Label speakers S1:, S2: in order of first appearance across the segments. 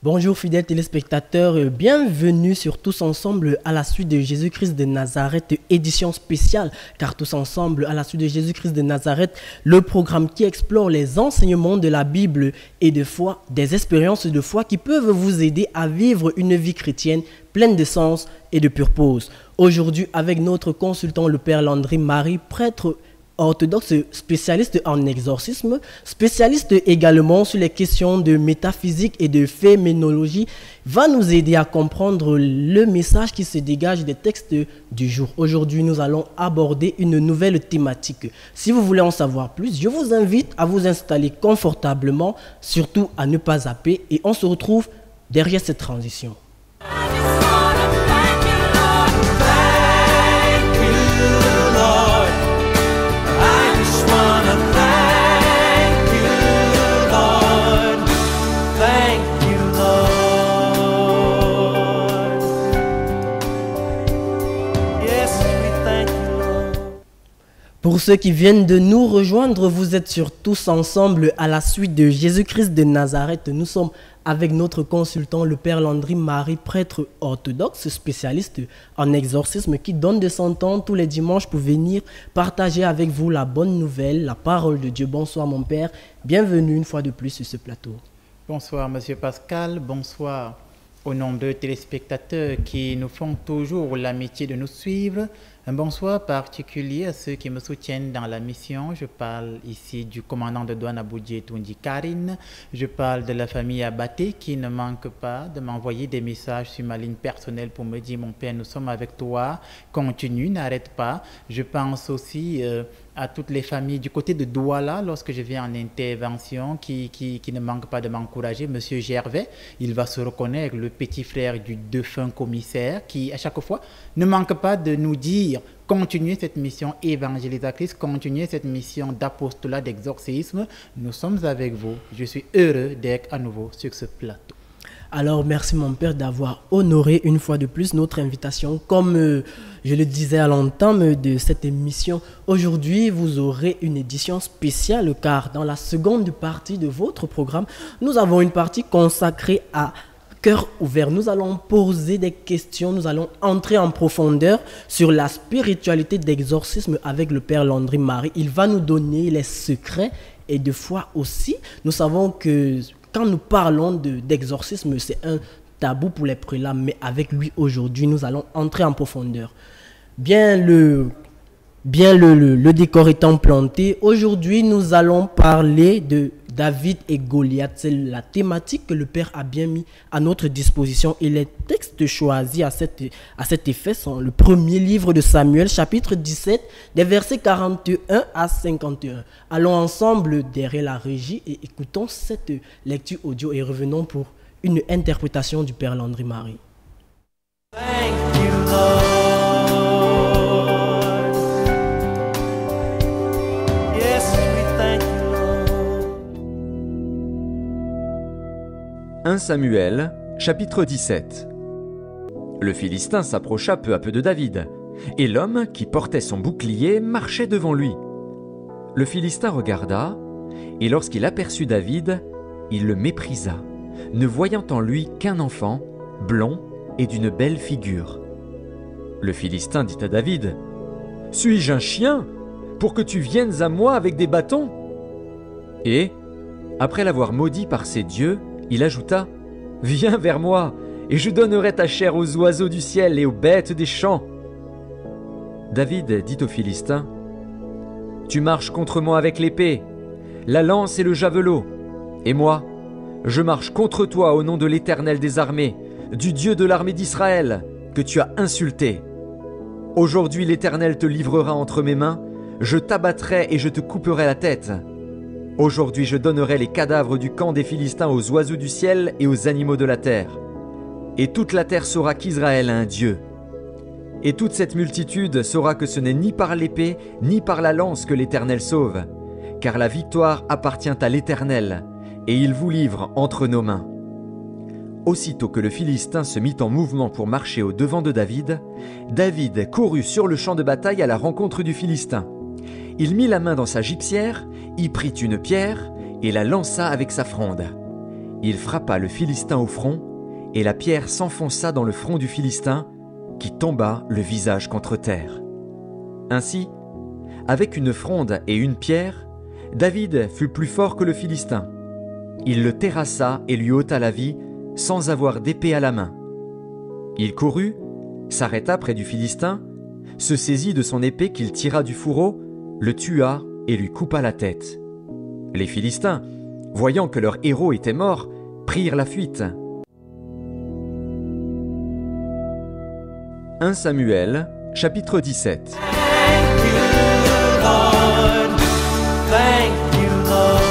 S1: Bonjour fidèles téléspectateurs, bienvenue sur Tous Ensemble à la suite de Jésus-Christ de Nazareth, édition spéciale, car Tous Ensemble à la suite de Jésus-Christ de Nazareth, le programme qui explore les enseignements de la Bible et de foi, des expériences de foi qui peuvent vous aider à vivre une vie chrétienne pleine de sens et de purpose. Aujourd'hui, avec notre consultant, le Père Landry Marie, prêtre orthodoxe, spécialiste en exorcisme, spécialiste également sur les questions de métaphysique et de phénoménologie, va nous aider à comprendre le message qui se dégage des textes du jour. Aujourd'hui, nous allons aborder une nouvelle thématique. Si vous voulez en savoir plus, je vous invite à vous installer confortablement, surtout à ne pas zapper, et on se retrouve derrière cette transition. Pour ceux qui viennent de nous rejoindre, vous êtes sur Tous Ensemble à la suite de Jésus-Christ de Nazareth. Nous sommes avec notre consultant, le Père Landry Marie, prêtre orthodoxe, spécialiste en exorcisme, qui donne de son temps tous les dimanches pour venir partager avec vous la bonne nouvelle, la parole de Dieu. Bonsoir mon Père, bienvenue une fois de plus sur ce plateau.
S2: Bonsoir Monsieur Pascal, bonsoir aux nombreux téléspectateurs qui nous font toujours l'amitié de nous suivre. Un bonsoir particulier à ceux qui me soutiennent dans la mission. Je parle ici du commandant de douane Aboudjé Toundi Karine. Je parle de la famille Abaté qui ne manque pas de m'envoyer des messages sur ma ligne personnelle pour me dire « Mon père, nous sommes avec toi, continue, n'arrête pas ». Je pense aussi à toutes les familles du côté de Douala lorsque je viens en intervention qui ne manquent pas de m'encourager. Monsieur Gervais, il va se reconnaître, le petit frère du défunt commissaire qui à chaque fois ne manque pas de nous dire continuez cette mission évangélisatrice, continuez cette mission d'apostolat, d'exorcisme. Nous sommes avec vous. Je suis heureux d'être à nouveau sur ce plateau.
S1: Alors, merci mon Père d'avoir honoré une fois de plus notre invitation. Comme je le disais à l'entame de cette émission, aujourd'hui, vous aurez une édition spéciale car dans la seconde partie de votre programme, nous avons une partie consacrée à cœur ouvert. Nous allons poser des questions, nous allons entrer en profondeur sur la spiritualité d'exorcisme avec le Père Landry Marie. Il va nous donner les secrets et de foi aussi. Nous savons que quand nous parlons d'exorcisme, c'est un tabou pour les prélats, mais avec lui aujourd'hui, nous allons entrer en profondeur. Bien le décor étant planté, aujourd'hui nous allons parler de David et Goliath. C'est la thématique que le Père a bien mis à notre disposition et les textes choisis à cet effet sont le premier livre de Samuel, chapitre 17, des versets 41 à 51. Allons ensemble derrière la régie et écoutons cette lecture audio et revenons pour une interprétation du Père Landry Marie.
S3: Thank you, Lord.
S4: 1 Samuel, chapitre 17. Le Philistin s'approcha peu à peu de David, et l'homme qui portait son bouclier marchait devant lui. Le Philistin regarda, et lorsqu'il aperçut David, il le méprisa, ne voyant en lui qu'un enfant, blond et d'une belle figure. Le Philistin dit à David, « Suis-je un chien pour que tu viennes à moi avec des bâtons ?» Et, après l'avoir maudit par ses dieux, il ajouta, « Viens vers moi, et je donnerai ta chair aux oiseaux du ciel et aux bêtes des champs. » David dit aux Philistins, « Tu marches contre moi avec l'épée, la lance et le javelot, et moi, je marche contre toi au nom de l'Éternel des armées, du Dieu de l'armée d'Israël, que tu as insulté. Aujourd'hui l'Éternel te livrera entre mes mains, je t'abattrai et je te couperai la tête. Aujourd'hui je donnerai les cadavres du camp des Philistins aux oiseaux du ciel et aux animaux de la terre. Et toute la terre saura qu'Israël a un Dieu. Et toute cette multitude saura que ce n'est ni par l'épée, ni par la lance que l'Éternel sauve, car la victoire appartient à l'Éternel, et il vous livre entre nos mains. » Aussitôt que le Philistin se mit en mouvement pour marcher au devant de David, David courut sur le champ de bataille à la rencontre du Philistin. Il mit la main dans sa gibecière, y prit une pierre et la lança avec sa fronde. Il frappa le Philistin au front, et la pierre s'enfonça dans le front du Philistin, qui tomba le visage contre terre. Ainsi, avec une fronde et une pierre, David fut plus fort que le Philistin. Il le terrassa et lui ôta la vie, sans avoir d'épée à la main. Il courut, s'arrêta près du Philistin, se saisit de son épée qu'il tira du fourreau, le tua et lui coupa la tête. Les Philistins, voyant que leur héros était mort, prirent la fuite. 1 Samuel, chapitre 17.
S3: Thank you, Lord. Thank you, Lord.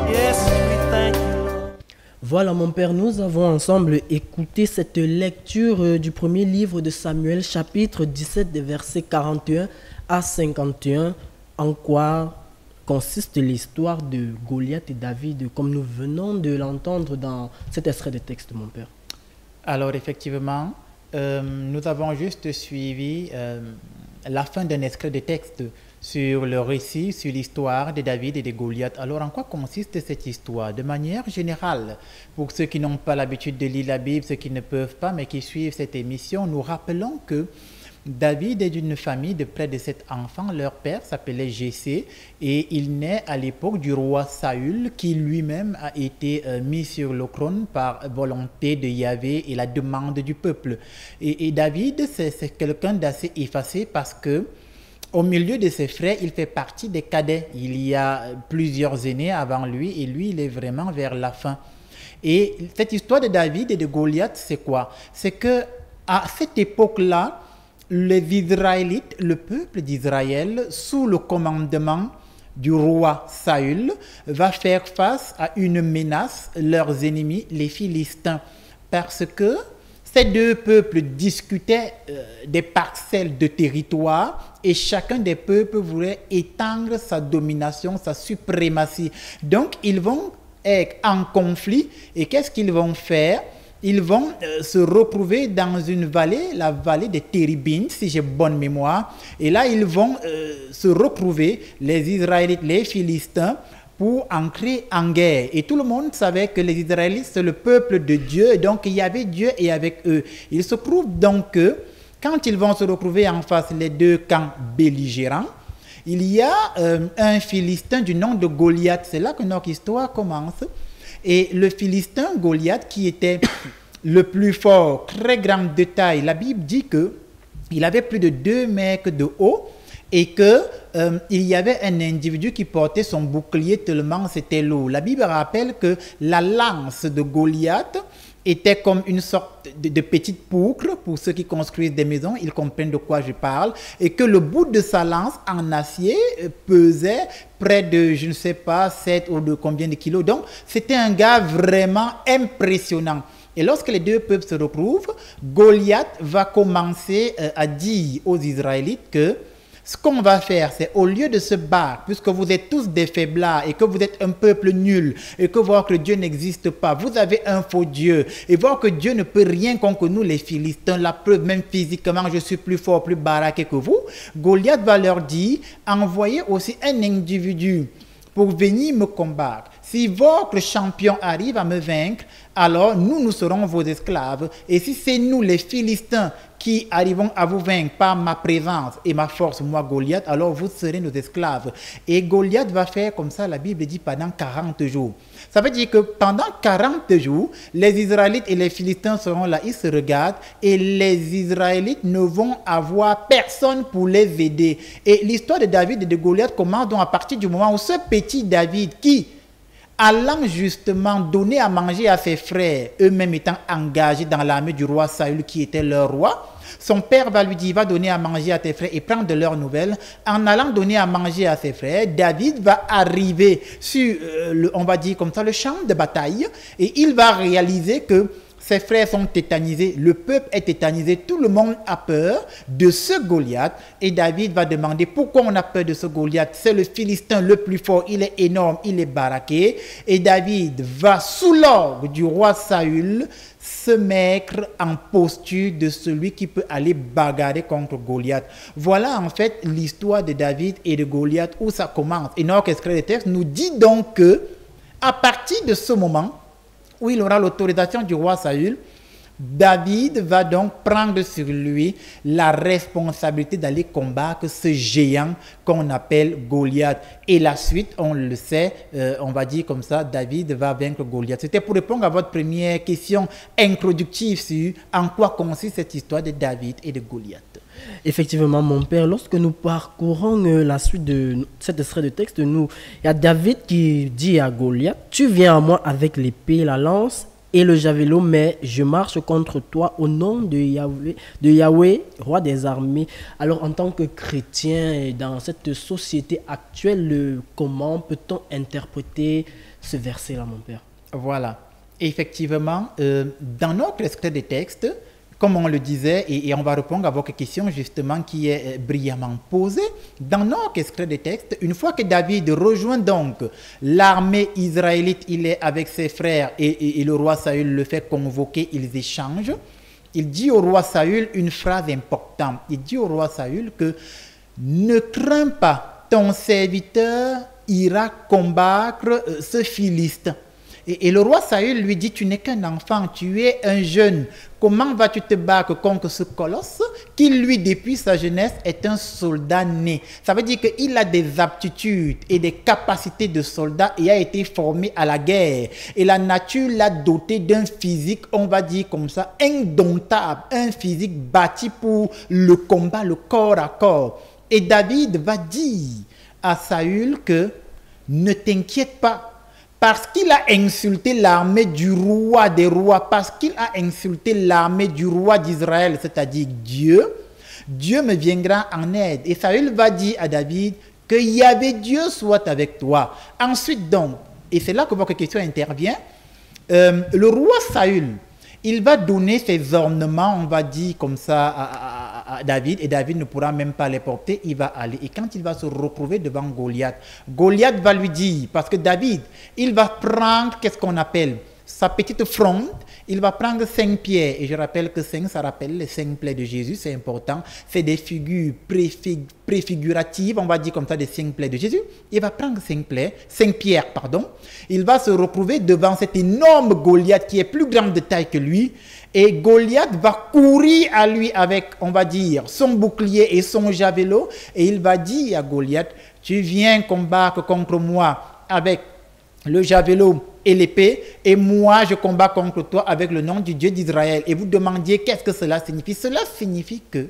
S3: Yes, we thank you, Lord.
S1: Voilà mon père, nous avons ensemble écouté cette lecture du premier livre de Samuel, chapitre 17, des versets 41 à 51. En quoi consiste l'histoire de Goliath et David, comme nous venons de l'entendre dans cet extrait de texte, mon père?
S2: Alors effectivement, nous avons juste suivi la fin d'un extrait de texte sur le récit, sur l'histoire de David et de Goliath. Alors en quoi consiste cette histoire? De manière générale, pour ceux qui n'ont pas l'habitude de lire la Bible, ceux qui ne peuvent pas, mais qui suivent cette émission, nous rappelons que David est d'une famille de près de 7 enfants. Leur père s'appelait Jessé et il naît à l'époque du roi Saül qui lui-même a été mis sur le trône par volonté de Yahvé et la demande du peuple. Et David, c'est quelqu'un d'assez effacé parce que au milieu de ses frères, il fait partie des cadets. Il y a plusieurs aînés avant lui et lui, il est vraiment vers la fin. Et cette histoire de David et de Goliath, c'est quoi? C'est que à cette époque-là, les Israélites, le peuple d'Israël, sous le commandement du roi Saül, va faire face à une menace, leurs ennemis, les Philistins, parce que ces deux peuples discutaient des parcelles de territoire et chacun des peuples voulait étendre sa domination, sa suprématie. Donc, ils vont être en conflit et qu'est-ce qu'ils vont faire? Ils vont se retrouver dans une vallée, la vallée des Térébines, si j'ai bonne mémoire. Et là, ils vont se retrouver, les Israélites, les Philistins, pour entrer en guerre. Et tout le monde savait que les Israélites, c'est le peuple de Dieu. Et donc, il y avait Dieu et avec eux. Il se trouve donc que quand ils vont se retrouver en face, les deux camps belligérants, il y a un Philistin du nom de Goliath. C'est là que notre histoire commence. Et le Philistin Goliath, qui était le plus fort, très grand de taille, la Bible dit qu'il avait plus de 2 mètres de haut et qu'il y avait un individu qui portait son bouclier tellement c'était lourd. La Bible rappelle que la lance de Goliath était comme une sorte de petite poutre, pour ceux qui construisent des maisons, ils comprennent de quoi je parle, et que le bout de sa lance en acier pesait près de, je ne sais pas, 7 ou de combien de kilos. Donc, c'était un gars vraiment impressionnant. Et lorsque les deux peuples se retrouvent, Goliath va commencer à dire aux Israélites que ce qu'on va faire, c'est au lieu de se battre, puisque vous êtes tous des faiblards et que vous êtes un peuple nul et que voir que Dieu n'existe pas, vous avez un faux Dieu et voir que Dieu ne peut rien contre nous les Philistins, la preuve même physiquement, je suis plus fort, plus baraqué que vous. Goliath va leur dire, envoyez aussi un individu pour venir me combattre. Si votre champion arrive à me vaincre, alors nous serons vos esclaves. Et si c'est nous, les Philistins, qui arrivons à vous vaincre par ma présence et ma force, moi Goliath, alors vous serez nos esclaves. Et Goliath va faire comme ça, la Bible dit, pendant 40 jours. Ça veut dire que pendant 40 jours, les Israélites et les Philistins seront là, ils se regardent et les Israélites ne vont avoir personne pour les aider. Et l'histoire de David et de Goliath commence donc à partir du moment où ce petit David qui, allant justement donner à manger à ses frères, eux-mêmes étant engagés dans l'armée du roi Saül qui était leur roi, son père va lui dire, va donner à manger à tes frères et prendre de leurs nouvelles. En allant donner à manger à ses frères, David va arriver sur, on va dire comme ça, le champ de bataille et il va réaliser que ses frères sont tétanisés, le peuple est tétanisé, tout le monde a peur de ce Goliath. Et David va demander pourquoi on a peur de ce Goliath. C'est le Philistin le plus fort, il est énorme, il est baraqué. Et David va, sous l'ordre du roi Saül, se mettre en posture de celui qui peut aller bagarrer contre Goliath. Voilà en fait l'histoire de David et de Goliath où ça commence. Et notre extrait de texte nous dit donc que à partir de ce moment où il aura l'autorisation du roi Saül, David va donc prendre sur lui la responsabilité d'aller combattre ce géant qu'on appelle Goliath. Et la suite, on le sait, on va dire comme ça, David va vaincre Goliath. C'était pour répondre à votre première question introductive sur en quoi consiste cette histoire de David et de Goliath.
S1: Effectivement, mon père, lorsque nous parcourons la suite de cet extrait de texte, il y a David qui dit à Goliath, « Tu viens à moi avec l'épée, la lance et le javelot, mais je marche contre toi au nom de Yahweh, roi des armées. » Alors, en tant que chrétien, et dans cette société actuelle, comment peut-on interpréter ce verset-là, mon père?
S2: Voilà. Effectivement, dans notre extrait de texte, comme on le disait, et on va répondre à votre question justement qui est brillamment posée, dans notre extrait de texte, une fois que David rejoint donc l'armée israélite, il est avec ses frères et le roi Saül le fait convoquer, ils échangent. Il dit au roi Saül une phrase importante. Il dit au roi Saül que ne crains pas, ton serviteur ira combattre ce Philistin. Et le roi Saül lui dit, tu n'es qu'un enfant, tu es un jeune. Comment vas-tu te battre contre ce colosse qui, lui, depuis sa jeunesse, est un soldat né? Ça veut dire qu'il a des aptitudes et des capacités de soldat et a été formé à la guerre. Et la nature l'a doté d'un physique, on va dire comme ça, indomptable, un physique bâti pour le combat, le corps à corps. Et David va dire à Saül que ne t'inquiète pas. Parce qu'il a insulté l'armée du roi des rois, parce qu'il a insulté l'armée du roi d'Israël, c'est-à-dire Dieu, Dieu me viendra en aide. Et Saül va dire à David que Yahvé Dieu soit avec toi. Ensuite donc, et c'est là que votre question intervient, le roi Saül, il va donner ses ornements, on va dire comme ça, à David, et David ne pourra même pas les porter, il va aller. Et quand il va se retrouver devant Goliath, Goliath va lui dire, parce que David, il va prendre, qu'est-ce qu'on appelle, sa petite fronde, il va prendre 5 pierres, et je rappelle que 5, ça rappelle les 5 plaies de Jésus, c'est important, c'est des figures préfiguratives, on va dire comme ça, des 5 plaies de Jésus. Il va prendre 5 pierres, il va se retrouver devant cet énorme Goliath qui est plus grand de taille que lui, et Goliath va courir à lui avec, on va dire, son bouclier et son javelot, et il va dire à Goliath, tu viens combattre contre moi avec le javelot et l'épée, et moi je combats contre toi avec le nom du Dieu d'Israël. Et vous demandiez qu'est-ce que cela signifie? Cela signifie que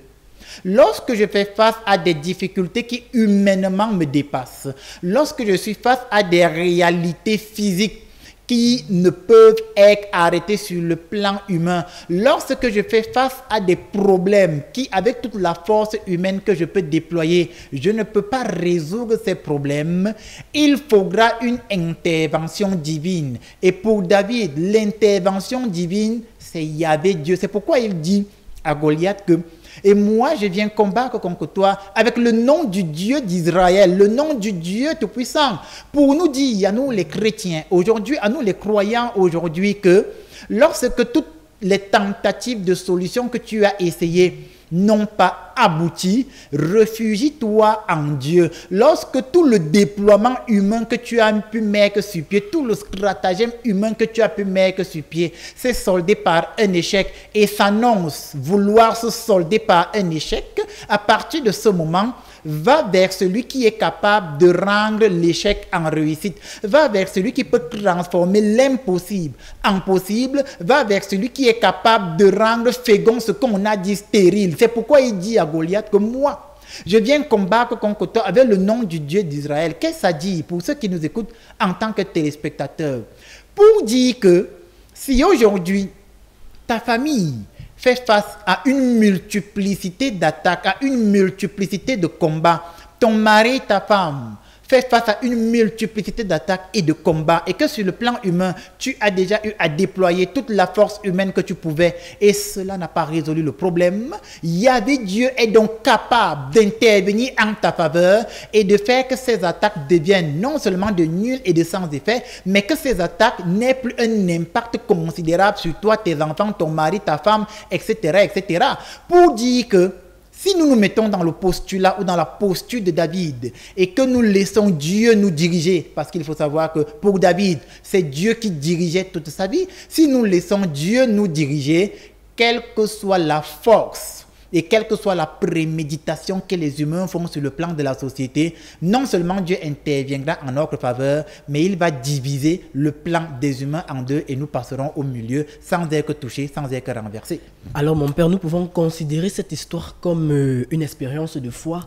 S2: lorsque je fais face à des difficultés qui humainement me dépassent, lorsque je suis face à des réalités physiques qui ne peuvent être arrêtés sur le plan humain, lorsque je fais face à des problèmes qui, avec toute la force humaine que je peux déployer, je ne peux pas résoudre ces problèmes, il faudra une intervention divine. Et pour David, l'intervention divine, c'est Yahvé Dieu. C'est pourquoi il dit à Goliath que et moi, je viens combattre contre toi avec le nom du Dieu d'Israël, le nom du Dieu Tout-Puissant. Pour nous dire, à nous les chrétiens aujourd'hui, à nous les croyants aujourd'hui, que lorsque toutes les tentatives de solution que tu as essayées n'ont pas abouti, réfugie-toi en Dieu. Lorsque tout le déploiement humain que tu as pu mettre sur pied, tout le stratagème humain que tu as pu mettre sur pied, s'est soldé par un échec et s'annonce vouloir se solder par un échec, à partir de ce moment, va vers celui qui est capable de rendre l'échec en réussite. Va vers celui qui peut transformer l'impossible en possible. Va vers celui qui est capable de rendre fécond ce qu'on a dit stérile. C'est pourquoi il dit à Goliath que moi, je viens combattre contre toi avec le nom du Dieu d'Israël. Qu'est-ce que ça dit pour ceux qui nous écoutent en tant que téléspectateurs? Pour dire que si aujourd'hui, ta famille fait face à une multiplicité d'attaques, à une multiplicité de combats, ton mari, ta femme fait face à une multiplicité d'attaques et de combats et que sur le plan humain, tu as déjà eu à déployer toute la force humaine que tu pouvais et cela n'a pas résolu le problème, Yahvé Dieu est donc capable d'intervenir en ta faveur et de faire que ces attaques deviennent non seulement de nul et de sans effet, mais que ces attaques n'aient plus un impact considérable sur toi, tes enfants, ton mari, ta femme, etc., etc. Pour dire que si nous nous mettons dans le postulat ou dans la posture de David et que nous laissons Dieu nous diriger, parce qu'il faut savoir que pour David, c'est Dieu qui dirigeait toute sa vie, si nous laissons Dieu nous diriger, quelle que soit la force et quelle que soit la préméditation que les humains font sur le plan de la société, non seulement Dieu interviendra en notre faveur, mais il va diviser le plan des humains en deux et nous passerons au milieu sans être touchés, sans être renversés.
S1: Alors mon père, nous pouvons considérer cette histoire comme une expérience de foi.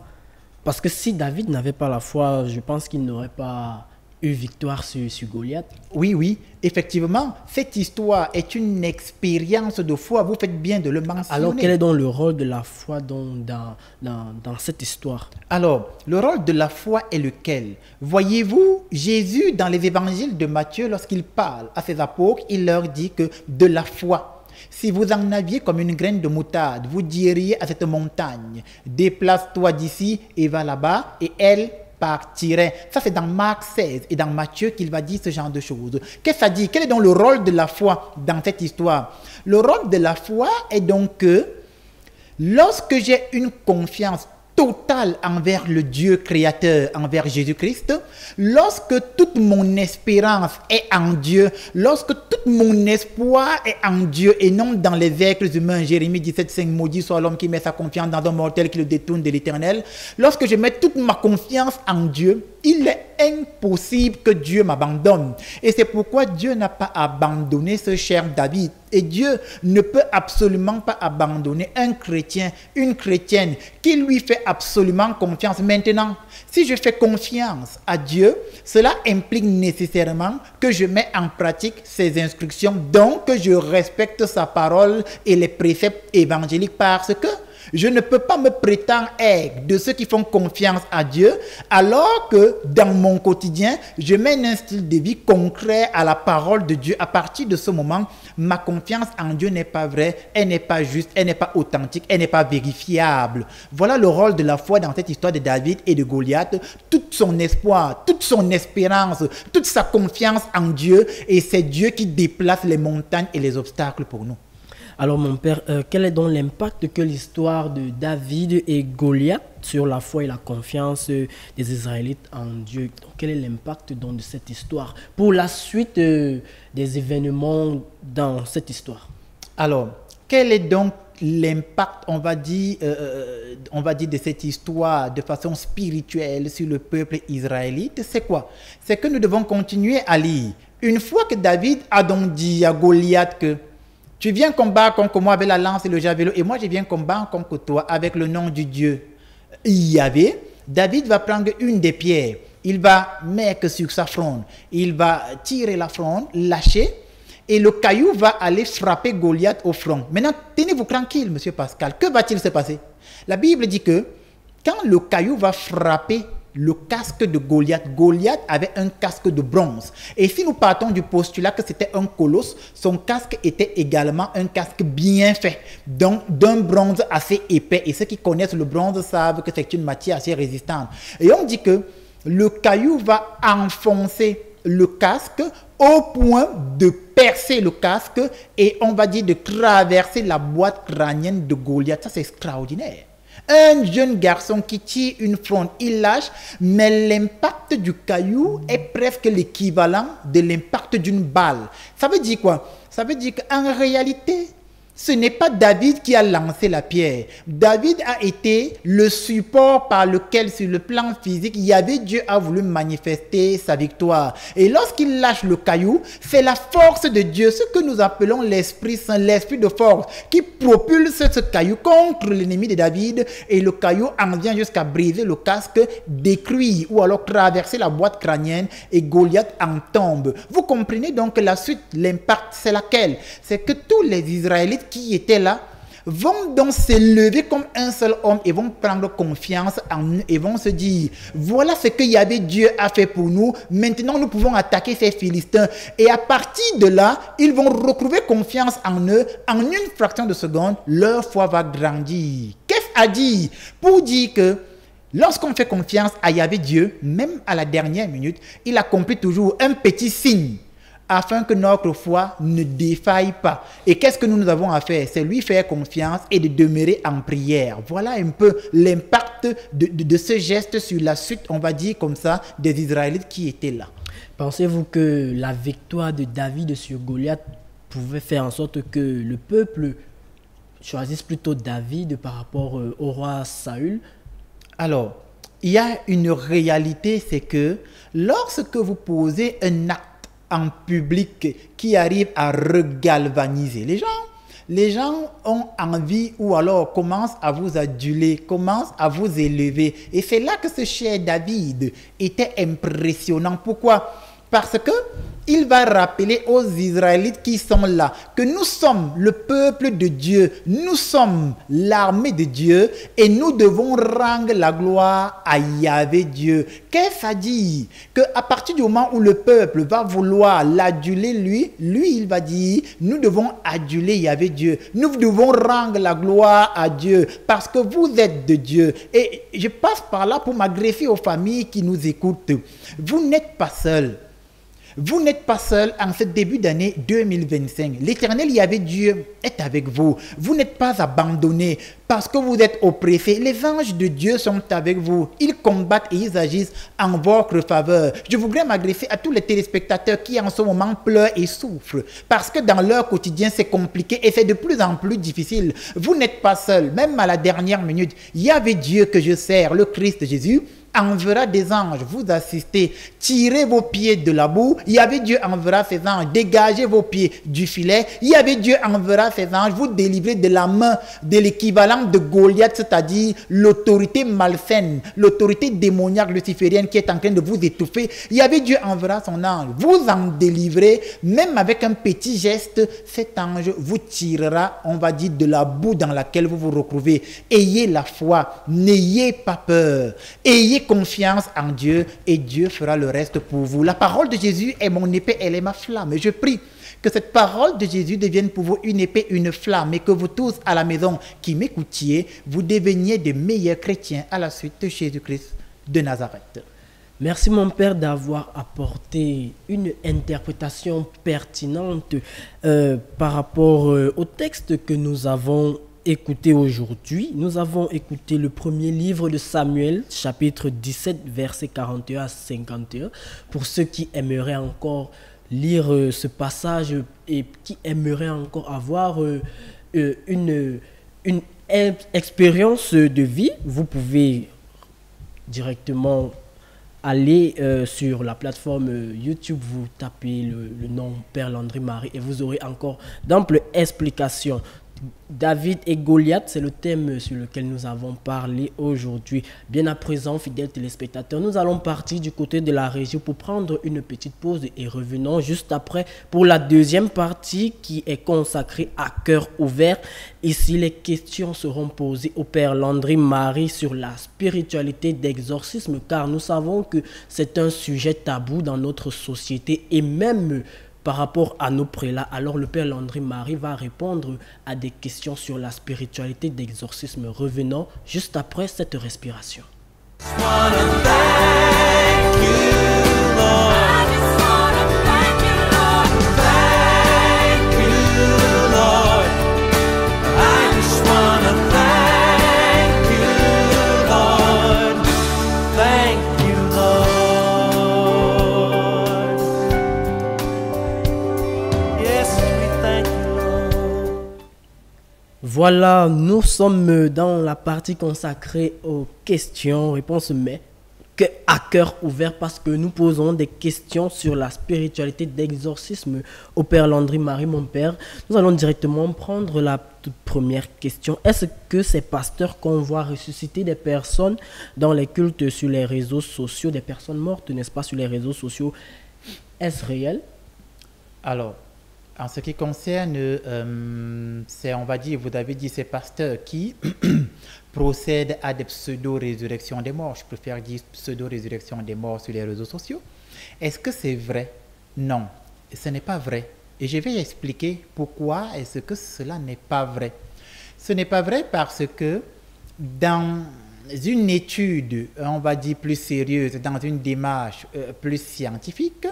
S1: Parce que si David n'avait pas la foi, je pense qu'il n'aurait pas eu victoire sur Goliath.
S2: Oui, effectivement, cette histoire est une expérience de foi. Vous faites bien de le mentionner.
S1: Alors quel est donc le rôle de la foi dans cette histoire?
S2: Alors, le rôle de la foi est lequel? Voyez-vous, Jésus, dans les évangiles de Matthieu, lorsqu'il parle à ses apôtres, il leur dit que de la foi. Si vous en aviez comme une graine de moutarde, vous diriez à cette montagne, déplace-toi d'ici et va là-bas, et elle partirait. Ça, c'est dans Marc 16 et dans Matthieu qu'il va dire ce genre de choses. Qu'est-ce que ça dit? Quel est donc le rôle de la foi dans cette histoire? Le rôle de la foi est donc que lorsque j'ai une confiance totale envers le Dieu créateur, envers Jésus-Christ, lorsque toute mon espérance est en Dieu, lorsque tout mon espoir est en Dieu et non dans les êtres humains, Jérémie 17,5, maudit soit l'homme qui met sa confiance dans un mortel qui le détourne de l'éternel, lorsque je mets toute ma confiance en Dieu, il est impossible que Dieu m'abandonne. Et c'est pourquoi Dieu n'a pas abandonné ce cher David. Et Dieu ne peut absolument pas abandonner un chrétien, une chrétienne qui lui fait absolument confiance. Maintenant, si je fais confiance à Dieu, cela implique nécessairement que je mets en pratique ses instructions, donc que je respecte sa parole et les préceptes évangéliques parce que je ne peux pas me prétendre être de ceux qui font confiance à Dieu alors que dans mon quotidien, je mène un style de vie concret à la parole de Dieu. À partir de ce moment, ma confiance en Dieu n'est pas vraie, elle n'est pas juste, elle n'est pas authentique, elle n'est pas vérifiable. Voilà le rôle de la foi dans cette histoire de David et de Goliath. Tout son espoir, toute son espérance, toute sa confiance en Dieu, et c'est Dieu qui déplace les montagnes et les obstacles pour nous.
S1: Alors mon père, quel est donc l'impact que l'histoire de David et Goliath sur la foi et la confiance des Israélites en Dieu? Donc, quel est l'impact donc de cette histoire pour la suite des événements dans cette histoire?
S2: Alors, quel est donc l'impact, on va dire, de cette histoire de façon spirituelle sur le peuple israélite? C'est quoi? C'est que nous devons continuer à lire. Une fois que David a donc dit à Goliath que tu viens combattre contre moi avec la lance et le javelot, et moi je viens combattre contre toi avec le nom du Dieu Yahvé, David va prendre une des pierres, il va mettre sur sa fronde, il va tirer la fronde, lâcher, et le caillou va aller frapper Goliath au front. Maintenant, tenez-vous tranquille, monsieur Pascal, que va-t-il se passer? La Bible dit que quand le caillou va frapper le casque de Goliath, Goliath avait un casque de bronze. Et si nous partons du postulat que c'était un colosse, son casque était également un casque bien fait, donc d'un bronze assez épais. Et ceux qui connaissent le bronze savent que c'est une matière assez résistante. Et on dit que le caillou va enfoncer le casque au point de percer le casque et on va dire de traverser la boîte crânienne de Goliath. Ça, c'est extraordinaire. Un jeune garçon qui tire une fronde, il lâche, mais l'impact du caillou est presque l'équivalent de l'impact d'une balle. Ça veut dire quoi? Ça veut dire qu'en réalité, ce n'est pas David qui a lancé la pierre. David a été le support par lequel, sur le plan physique, Dieu a voulu manifester sa victoire. Et lorsqu'il lâche le caillou, c'est la force de Dieu, ce que nous appelons l'Esprit Saint, l'Esprit de force, qui propulse ce caillou contre l'ennemi de David. Et le caillou en vient jusqu'à briser le casque, détruire ou alors traverser la boîte crânienne et Goliath en tombe. Vous comprenez donc que la suite, l'impact, c'est laquelle? C'est que tous les Israélites qui étaient là vont donc s'élever comme un seul homme et vont prendre confiance en nous et vont se dire, voilà ce que Yahvé Dieu a fait pour nous, maintenant nous pouvons attaquer ces Philistins. Et à partir de là, ils vont retrouver confiance en eux. En une fraction de seconde, leur foi va grandir. Qu'est-ce à dire? Pour dire que lorsqu'on fait confiance à Yahvé Dieu, même à la dernière minute, il accomplit toujours un petit signe afin que notre foi ne défaille pas. Et qu'est-ce que nous avons à faire? C'est lui faire confiance et de demeurer en prière. Voilà un peu l'impact de ce geste sur la suite, on va dire comme ça, des Israélites qui étaient là.
S1: Pensez-vous que la victoire de David sur Goliath pouvait faire en sorte que le peuple choisisse plutôt David par rapport au roi Saül?
S2: Alors, il y a une réalité, c'est que lorsque vous posez un acte en public qui arrive à regalvaniser les gens ont envie ou alors commencent à vous aduler, commencent à vous élever. Et c'est là que ce cher David était impressionnant. Pourquoi? Parce que il va rappeler aux Israélites qui sont là que nous sommes le peuple de Dieu, nous sommes l'armée de Dieu et nous devons rendre la gloire à Yahvé Dieu. Qu'est-ce que ça dit? Qu'à partir du moment où le peuple va vouloir l'aduler lui il va dire, nous devons aduler Yahvé Dieu, nous devons rendre la gloire à Dieu parce que vous êtes de Dieu. Et je passe par là pour m'adresser aux familles qui nous écoutent. Vous n'êtes pas seuls. Vous n'êtes pas seul en ce début d'année 2025. L'Éternel Yahvé Dieu est avec vous. Vous n'êtes pas abandonnés parce que vous êtes oppressés. Les anges de Dieu sont avec vous. Ils combattent et ils agissent en votre faveur. Je voudrais m'adresser à tous les téléspectateurs qui en ce moment pleurent et souffrent parce que dans leur quotidien c'est compliqué et c'est de plus en plus difficile. Vous n'êtes pas seul. Même à la dernière minute, Yahvé Dieu que je sers, le Christ Jésus, enverra des anges vous assister, tirez vos pieds de la boue. Yahvé Dieu enverra ses anges, dégagez vos pieds du filet. Yahvé Dieu enverra ses anges vous délivrer de la main de l'équivalent de Goliath, c'est-à-dire l'autorité malsaine, l'autorité démoniaque luciférienne qui est en train de vous étouffer. Yahvé Dieu enverra son ange, vous en délivrez, même avec un petit geste. Cet ange vous tirera, on va dire, de la boue dans laquelle vous vous retrouvez. Ayez la foi, n'ayez pas peur, ayez confiance en Dieu et Dieu fera le reste pour vous. La parole de Jésus est mon épée, elle est ma flamme. Je prie que cette parole de Jésus devienne pour vous une épée, une flamme et que vous tous à la maison qui m'écoutiez, vous deveniez de meilleurs chrétiens à la suite de Jésus-Christ de Nazareth.
S1: Merci mon Père d'avoir apporté une interprétation pertinente par rapport au texte que nous avons écouté aujourd'hui. Nous avons écouté le premier livre de Samuel, chapitre 17, versets 41 à 51. Pour ceux qui aimeraient encore lire ce passage et qui aimeraient encore avoir une expérience de vie, vous pouvez directement aller sur la plateforme YouTube, vous tapez le nom Père Landry Marie et vous aurez encore d'amples explications. David et Goliath, c'est le thème sur lequel nous avons parlé aujourd'hui. Bien à présent, fidèles téléspectateurs, nous allons partir du côté de la régie pour prendre une petite pause et revenons juste après pour la deuxième partie qui est consacrée à cœur ouvert. Ici, les questions seront posées au Père Landry Marie sur la spiritualité d'exorcisme car nous savons que c'est un sujet tabou dans notre société et même par rapport à nos prélats. Alors le Père Landry Marie va répondre à des questions sur la spiritualité d'exorcisme. Revenons juste après cette respiration. Voilà, nous sommes dans la partie consacrée aux questions-réponses, mais à cœur ouvert parce que nous posons des questions sur la spiritualité d'exorcisme au Père Landry Marie, mon Père. Nous allons directement prendre la toute première question. Est-ce que ces pasteurs qu'on voit ressusciter des personnes dans les cultes sur les réseaux sociaux, des personnes mortes, n'est-ce pas, sur les réseaux sociaux, est-ce réel?
S2: Alors, En ce qui concerne, c'est, on va dire, vous avez dit, ces pasteurs qui procèdent à des pseudo-résurrections des morts. Je préfère dire pseudo-résurrection des morts sur les réseaux sociaux. Est-ce que c'est vrai? Non, ce n'est pas vrai. Et je vais expliquer pourquoi est-ce que cela n'est pas vrai. Ce n'est pas vrai parce que dans une étude, on va dire plus sérieuse, dans une démarche plus scientifique,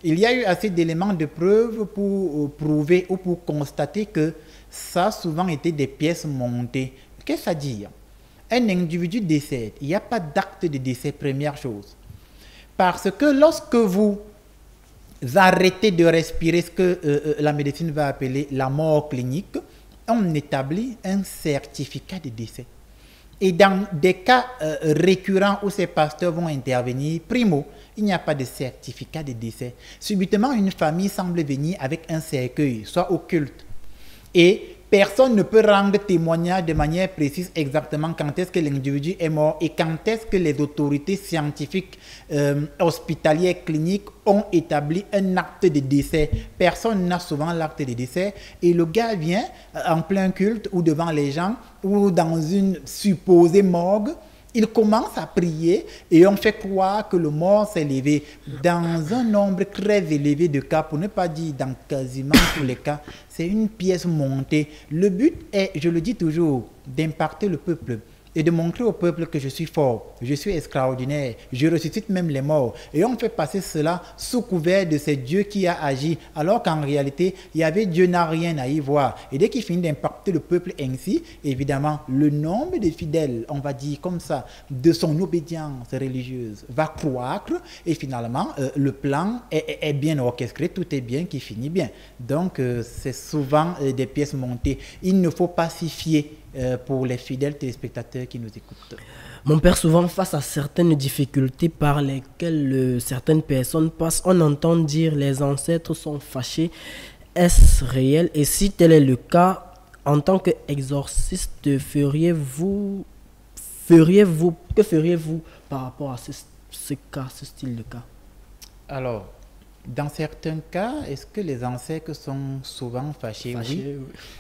S2: il y a eu assez d'éléments de preuve pour prouver ou pour constater que ça a souvent été des pièces montées. Qu'est-ce que ça veut dire? Un individu décède, il n'y a pas d'acte de décès, première chose. Parce que lorsque vous arrêtez de respirer ce que la médecine va appeler la mort clinique, on établit un certificat de décès. Et dans des cas récurrents où ces pasteurs vont intervenir, primo, il n'y a pas de certificat de décès. Subitement, une famille semble venir avec un cercueil, soit occulte. Et personne ne peut rendre témoignage de manière précise exactement quand est-ce que l'individu est mort et quand est-ce que les autorités scientifiques, hospitalières, cliniques ont établi un acte de décès. Personne n'a souvent l'acte de décès et le gars vient en plein culte ou devant les gens ou dans une supposée morgue. Il commence à prier et on fait croire que le mort s'est levé dans un nombre très élevé de cas, pour ne pas dire dans quasiment tous les cas, c'est une pièce montée. Le but est, je le dis toujours, d'impacter le peuple et de montrer au peuple que je suis fort, je suis extraordinaire, je ressuscite même les morts. Et on fait passer cela sous couvert de c'est Dieu qui a agi, alors qu'en réalité, il y avait Dieu n'a rien à y voir. Et dès qu'il finit d'impacter le peuple ainsi, évidemment, le nombre de fidèles, on va dire comme ça, de son obédience religieuse va croître et finalement, le plan est bien orchestré, tout est bien qui finit bien. Donc, c'est souvent des pièces montées. Il ne faut pas s'y fier pour les fidèles téléspectateurs qui nous écoutent.
S1: Mon père, souvent face à certaines difficultés par lesquelles certaines personnes passent, on entend dire les ancêtres sont fâchés. Est-ce réel? Et si tel est le cas, en tant qu'exorciste, que feriez-vous par rapport à ce cas, ce style de cas?
S2: Alors, dans certains cas, est-ce que les ancêtres sont souvent fâchés? Oui.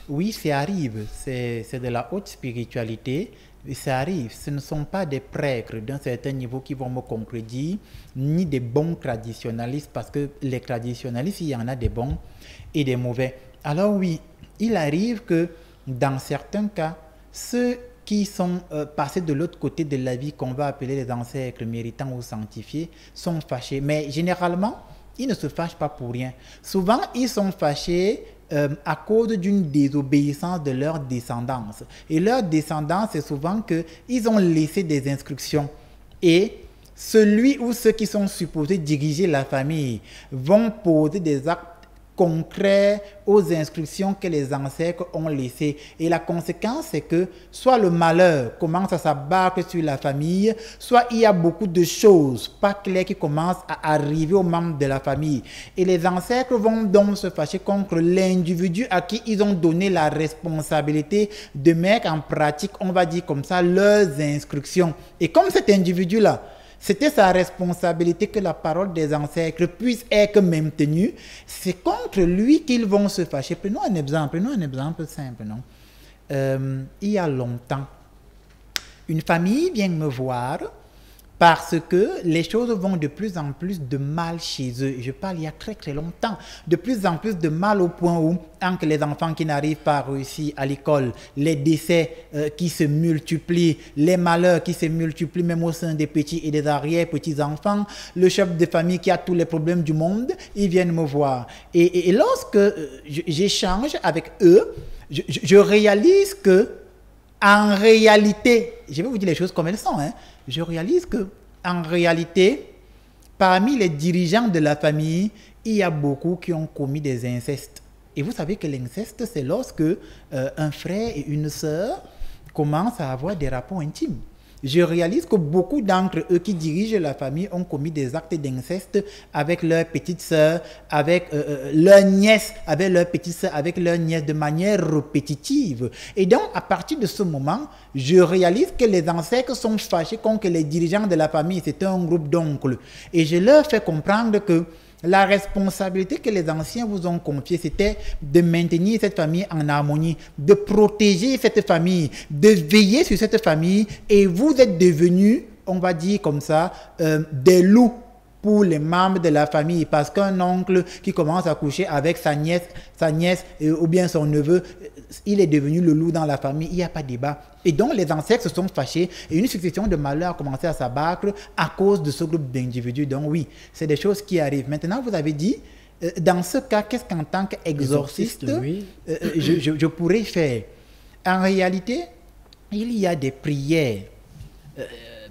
S2: Oui, ça arrive. C'est de la haute spiritualité. Ça arrive. Ce ne sont pas des prêtres d'un certain niveau qui vont me contredire, ni des bons traditionalistes, parce que les traditionalistes, il y en a des bons et des mauvais. Alors oui, il arrive que dans certains cas, ceux qui sont passés de l'autre côté de la vie, qu'on va appeler les ancêtres méritants ou sanctifiés, sont fâchés. Mais généralement, ils ne se fâchent pas pour rien. Souvent, ils sont fâchés à cause d'une désobéissance de leur descendance. Et leur descendance, c'est souvent qu'ils ont laissé des instructions. Et celui ou ceux qui sont supposés diriger la famille vont poser des actes concret aux instructions que les ancêtres ont laissées. Et la conséquence, c'est que soit le malheur commence à s'abattre sur la famille, soit il y a beaucoup de choses pas claires qui commencent à arriver aux membres de la famille. Et les ancêtres vont donc se fâcher contre l'individu à qui ils ont donné la responsabilité de mettre en pratique, on va dire comme ça, leurs instructions. Et comme cet individu-là, c'était sa responsabilité que la parole des ancêtres puisse être maintenue. C'est contre lui qu'ils vont se fâcher. Prenons un exemple simple. Non? Il y a longtemps, une famille vient me voir parce que les choses vont de plus en plus de mal chez eux. Je parle il y a très très longtemps. De plus en plus de mal au point où, entre les enfants qui n'arrivent pas à réussir à l'école, les décès qui se multiplient, les malheurs qui se multiplient même au sein des petits et des arrière-petits-enfants, le chef de famille qui a tous les problèmes du monde, ils viennent me voir. Et lorsque j'échange avec eux, je réalise que, en réalité, je vais vous dire les choses comme elles sont, je réalise que, en réalité, parmi les dirigeants de la famille, il y a beaucoup qui ont commis des incestes. Et vous savez que l'inceste, c'est lorsque un frère et une sœur commencent à avoir des rapports intimes. Je réalise que beaucoup d'entre eux qui dirigent la famille ont commis des actes d'inceste avec leur petite sœur, avec leur nièce, avec leur petite sœur, avec leur nièce de manière répétitive. Et donc, à partir de ce moment, je réalise que les ancêtres sont fâchés contre les dirigeants de la famille. C'est un groupe d'oncles. Et je leur fais comprendre que La responsabilité que les anciens vous ont confiée, c'était de maintenir cette famille en harmonie, de protéger cette famille, de veiller sur cette famille. Et vous êtes devenus, on va dire comme ça, des loups pour les membres de la famille, parce qu'un oncle qui commence à coucher avec sa nièce ou bien son neveu, il est devenu le loup dans la famille, il n'y a pas de débat. Et donc les ancêtres se sont fâchés et une succession de malheurs a commencé à s'abattre à cause de ce groupe d'individus. Donc oui, c'est des choses qui arrivent. Maintenant, vous avez dit, dans ce cas, qu'est-ce qu'en tant qu'exorciste,
S1: oui.
S2: je pourrais faire? En réalité, il y a des prières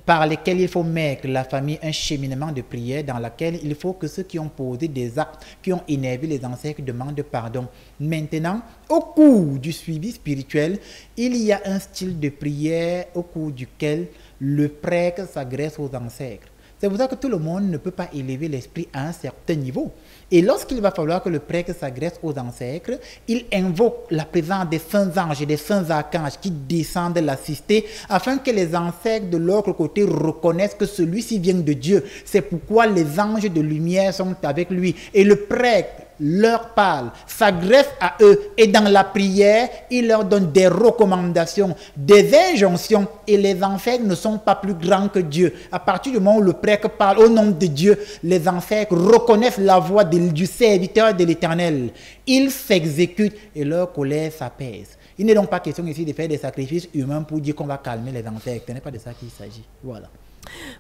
S2: par lesquels il faut mettre la famille un cheminement de prière dans lequel il faut que ceux qui ont posé des actes, qui ont énervé les ancêtres demandent pardon. Maintenant, au cours du suivi spirituel, il y a un style de prière au cours duquel le prêtre s'adresse aux ancêtres. C'est pour ça que tout le monde ne peut pas élever l'esprit à un certain niveau. Et lorsqu'il va falloir que le prêtre s'adresse aux ancêtres, il invoque la présence des saints anges et des saints archanges qui descendent l'assister afin que les ancêtres de l'autre côté reconnaissent que celui-ci vient de Dieu. C'est pourquoi les anges de lumière sont avec lui. Et le prêtre leur parle, s'adresse à eux et dans la prière, il leur donne des recommandations, des injonctions et les ancêtres ne sont pas plus grands que Dieu. À partir du moment où le prêtre parle au nom de Dieu, les ancêtres reconnaissent la voix du serviteur de l'Éternel. Ils s'exécutent et leur colère s'apaise. Il n'est donc pas question ici de faire des sacrifices humains pour dire qu'on va calmer les ancêtres. Ce n'est pas de ça qu'il s'agit. Voilà.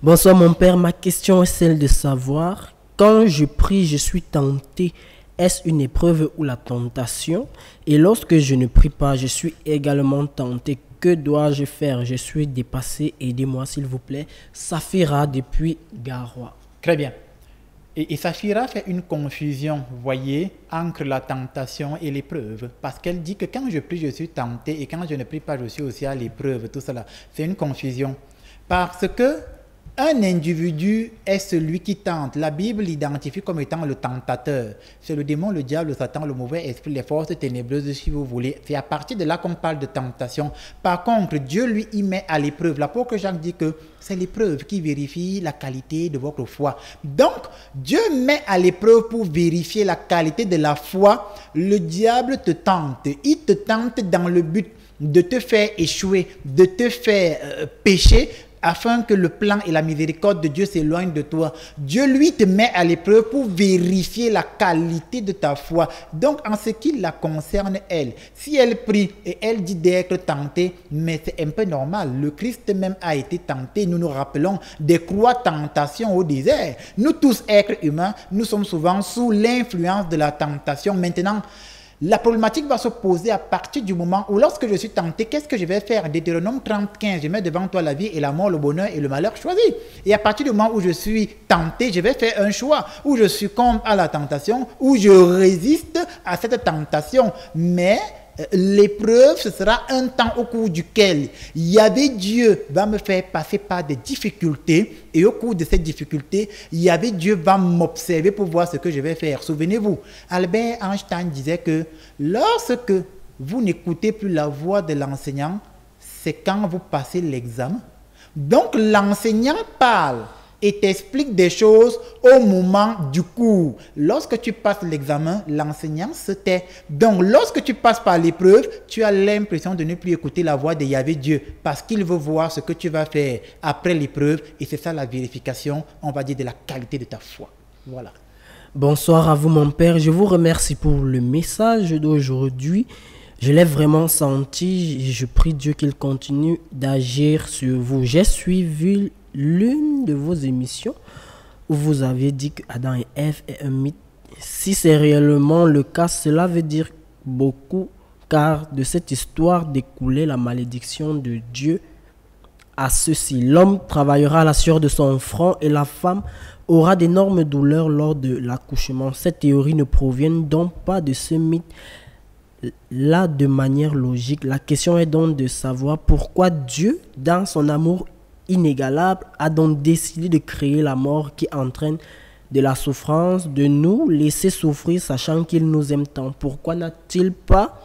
S1: Bonsoir mon père, ma question est celle de savoir, quand je prie, je suis tenté. Est-ce une épreuve ou la tentation? Et lorsque je ne prie pas, je suis également tenté. Que dois-je faire? Je suis dépassé. Aidez-moi s'il vous plaît. Safira depuis Garoua.
S2: Très bien. Et Safira fait une confusion, voyez, entre la tentation et l'épreuve. Parce qu'elle dit que quand je prie, je suis tenté. Et quand je ne prie pas, je suis aussi à l'épreuve. Tout cela, c'est une confusion. Parce que un individu est celui qui tente. La Bible l'identifie comme étant le tentateur. C'est le démon, le diable, le Satan, le mauvais esprit, les forces ténébreuses, si vous voulez. C'est à partir de là qu'on parle de tentation. Par contre, Dieu, lui, y met à l'épreuve. L'apôtre Jacques dit que c'est l'épreuve qui vérifie la qualité de votre foi. Donc, Dieu met à l'épreuve pour vérifier la qualité de la foi. Le diable te tente. Il te tente dans le but de te faire échouer, de te faire pécher, afin que le plan et la miséricorde de Dieu s'éloignent de toi. Dieu, lui, te met à l'épreuve pour vérifier la qualité de ta foi. Donc, en ce qui la concerne, elle, si elle prie et elle dit d'être tentée, mais c'est un peu normal. Le Christ même a été tenté. Nous nous rappelons des croix tentations au désert. Nous tous, êtres humains, nous sommes souvent sous l'influence de la tentation. Maintenant, la problématique va se poser à partir du moment où, lorsque je suis tenté, qu'est-ce que je vais faire? Deutéronome 30:15, je mets devant toi la vie et la mort, le bonheur et le malheur choisi. Et à partir du moment où je suis tenté, je vais faire un choix, où je succombe à la tentation, où je résiste à cette tentation. Mais l'épreuve, ce sera un temps au cours duquel Yahvé Dieu va me faire passer par des difficultés, et au cours de ces difficultés, Yahvé Dieu va m'observer pour voir ce que je vais faire. Souvenez-vous, Albert Einstein disait que lorsque vous n'écoutez plus la voix de l'enseignant, c'est quand vous passez l'examen. Donc l'enseignant parle et t'explique des choses au moment du cours. Lorsque tu passes l'examen, l'enseignant se tait. Donc, lorsque tu passes par l'épreuve, tu as l'impression de ne plus écouter la voix de Yahvé Dieu parce qu'il veut voir ce que tu vas faire après l'épreuve et c'est ça la vérification, on va dire, de la qualité de ta foi. Voilà.
S1: Bonsoir à vous mon père, je vous remercie pour le message d'aujourd'hui. Je l'ai vraiment senti et je prie Dieu qu'il continue d'agir sur vous. J'ai suivi l'une de vos émissions où vous aviez dit que Adam et Ève est un mythe. Si c'est réellement le cas, cela veut dire beaucoup, car de cette histoire découlait la malédiction de Dieu à ceux-ci. L'homme travaillera à la sueur de son front et la femme aura d'énormes douleurs lors de l'accouchement. Cette théorie ne provient donc pas de ce mythe-là de manière logique. La question est donc de savoir pourquoi Dieu, dans son amour inégalable, a donc décidé de créer la mort qui entraîne de la souffrance, de nous laisser souffrir sachant qu'il nous aime tant. Pourquoi n'a-t-il pas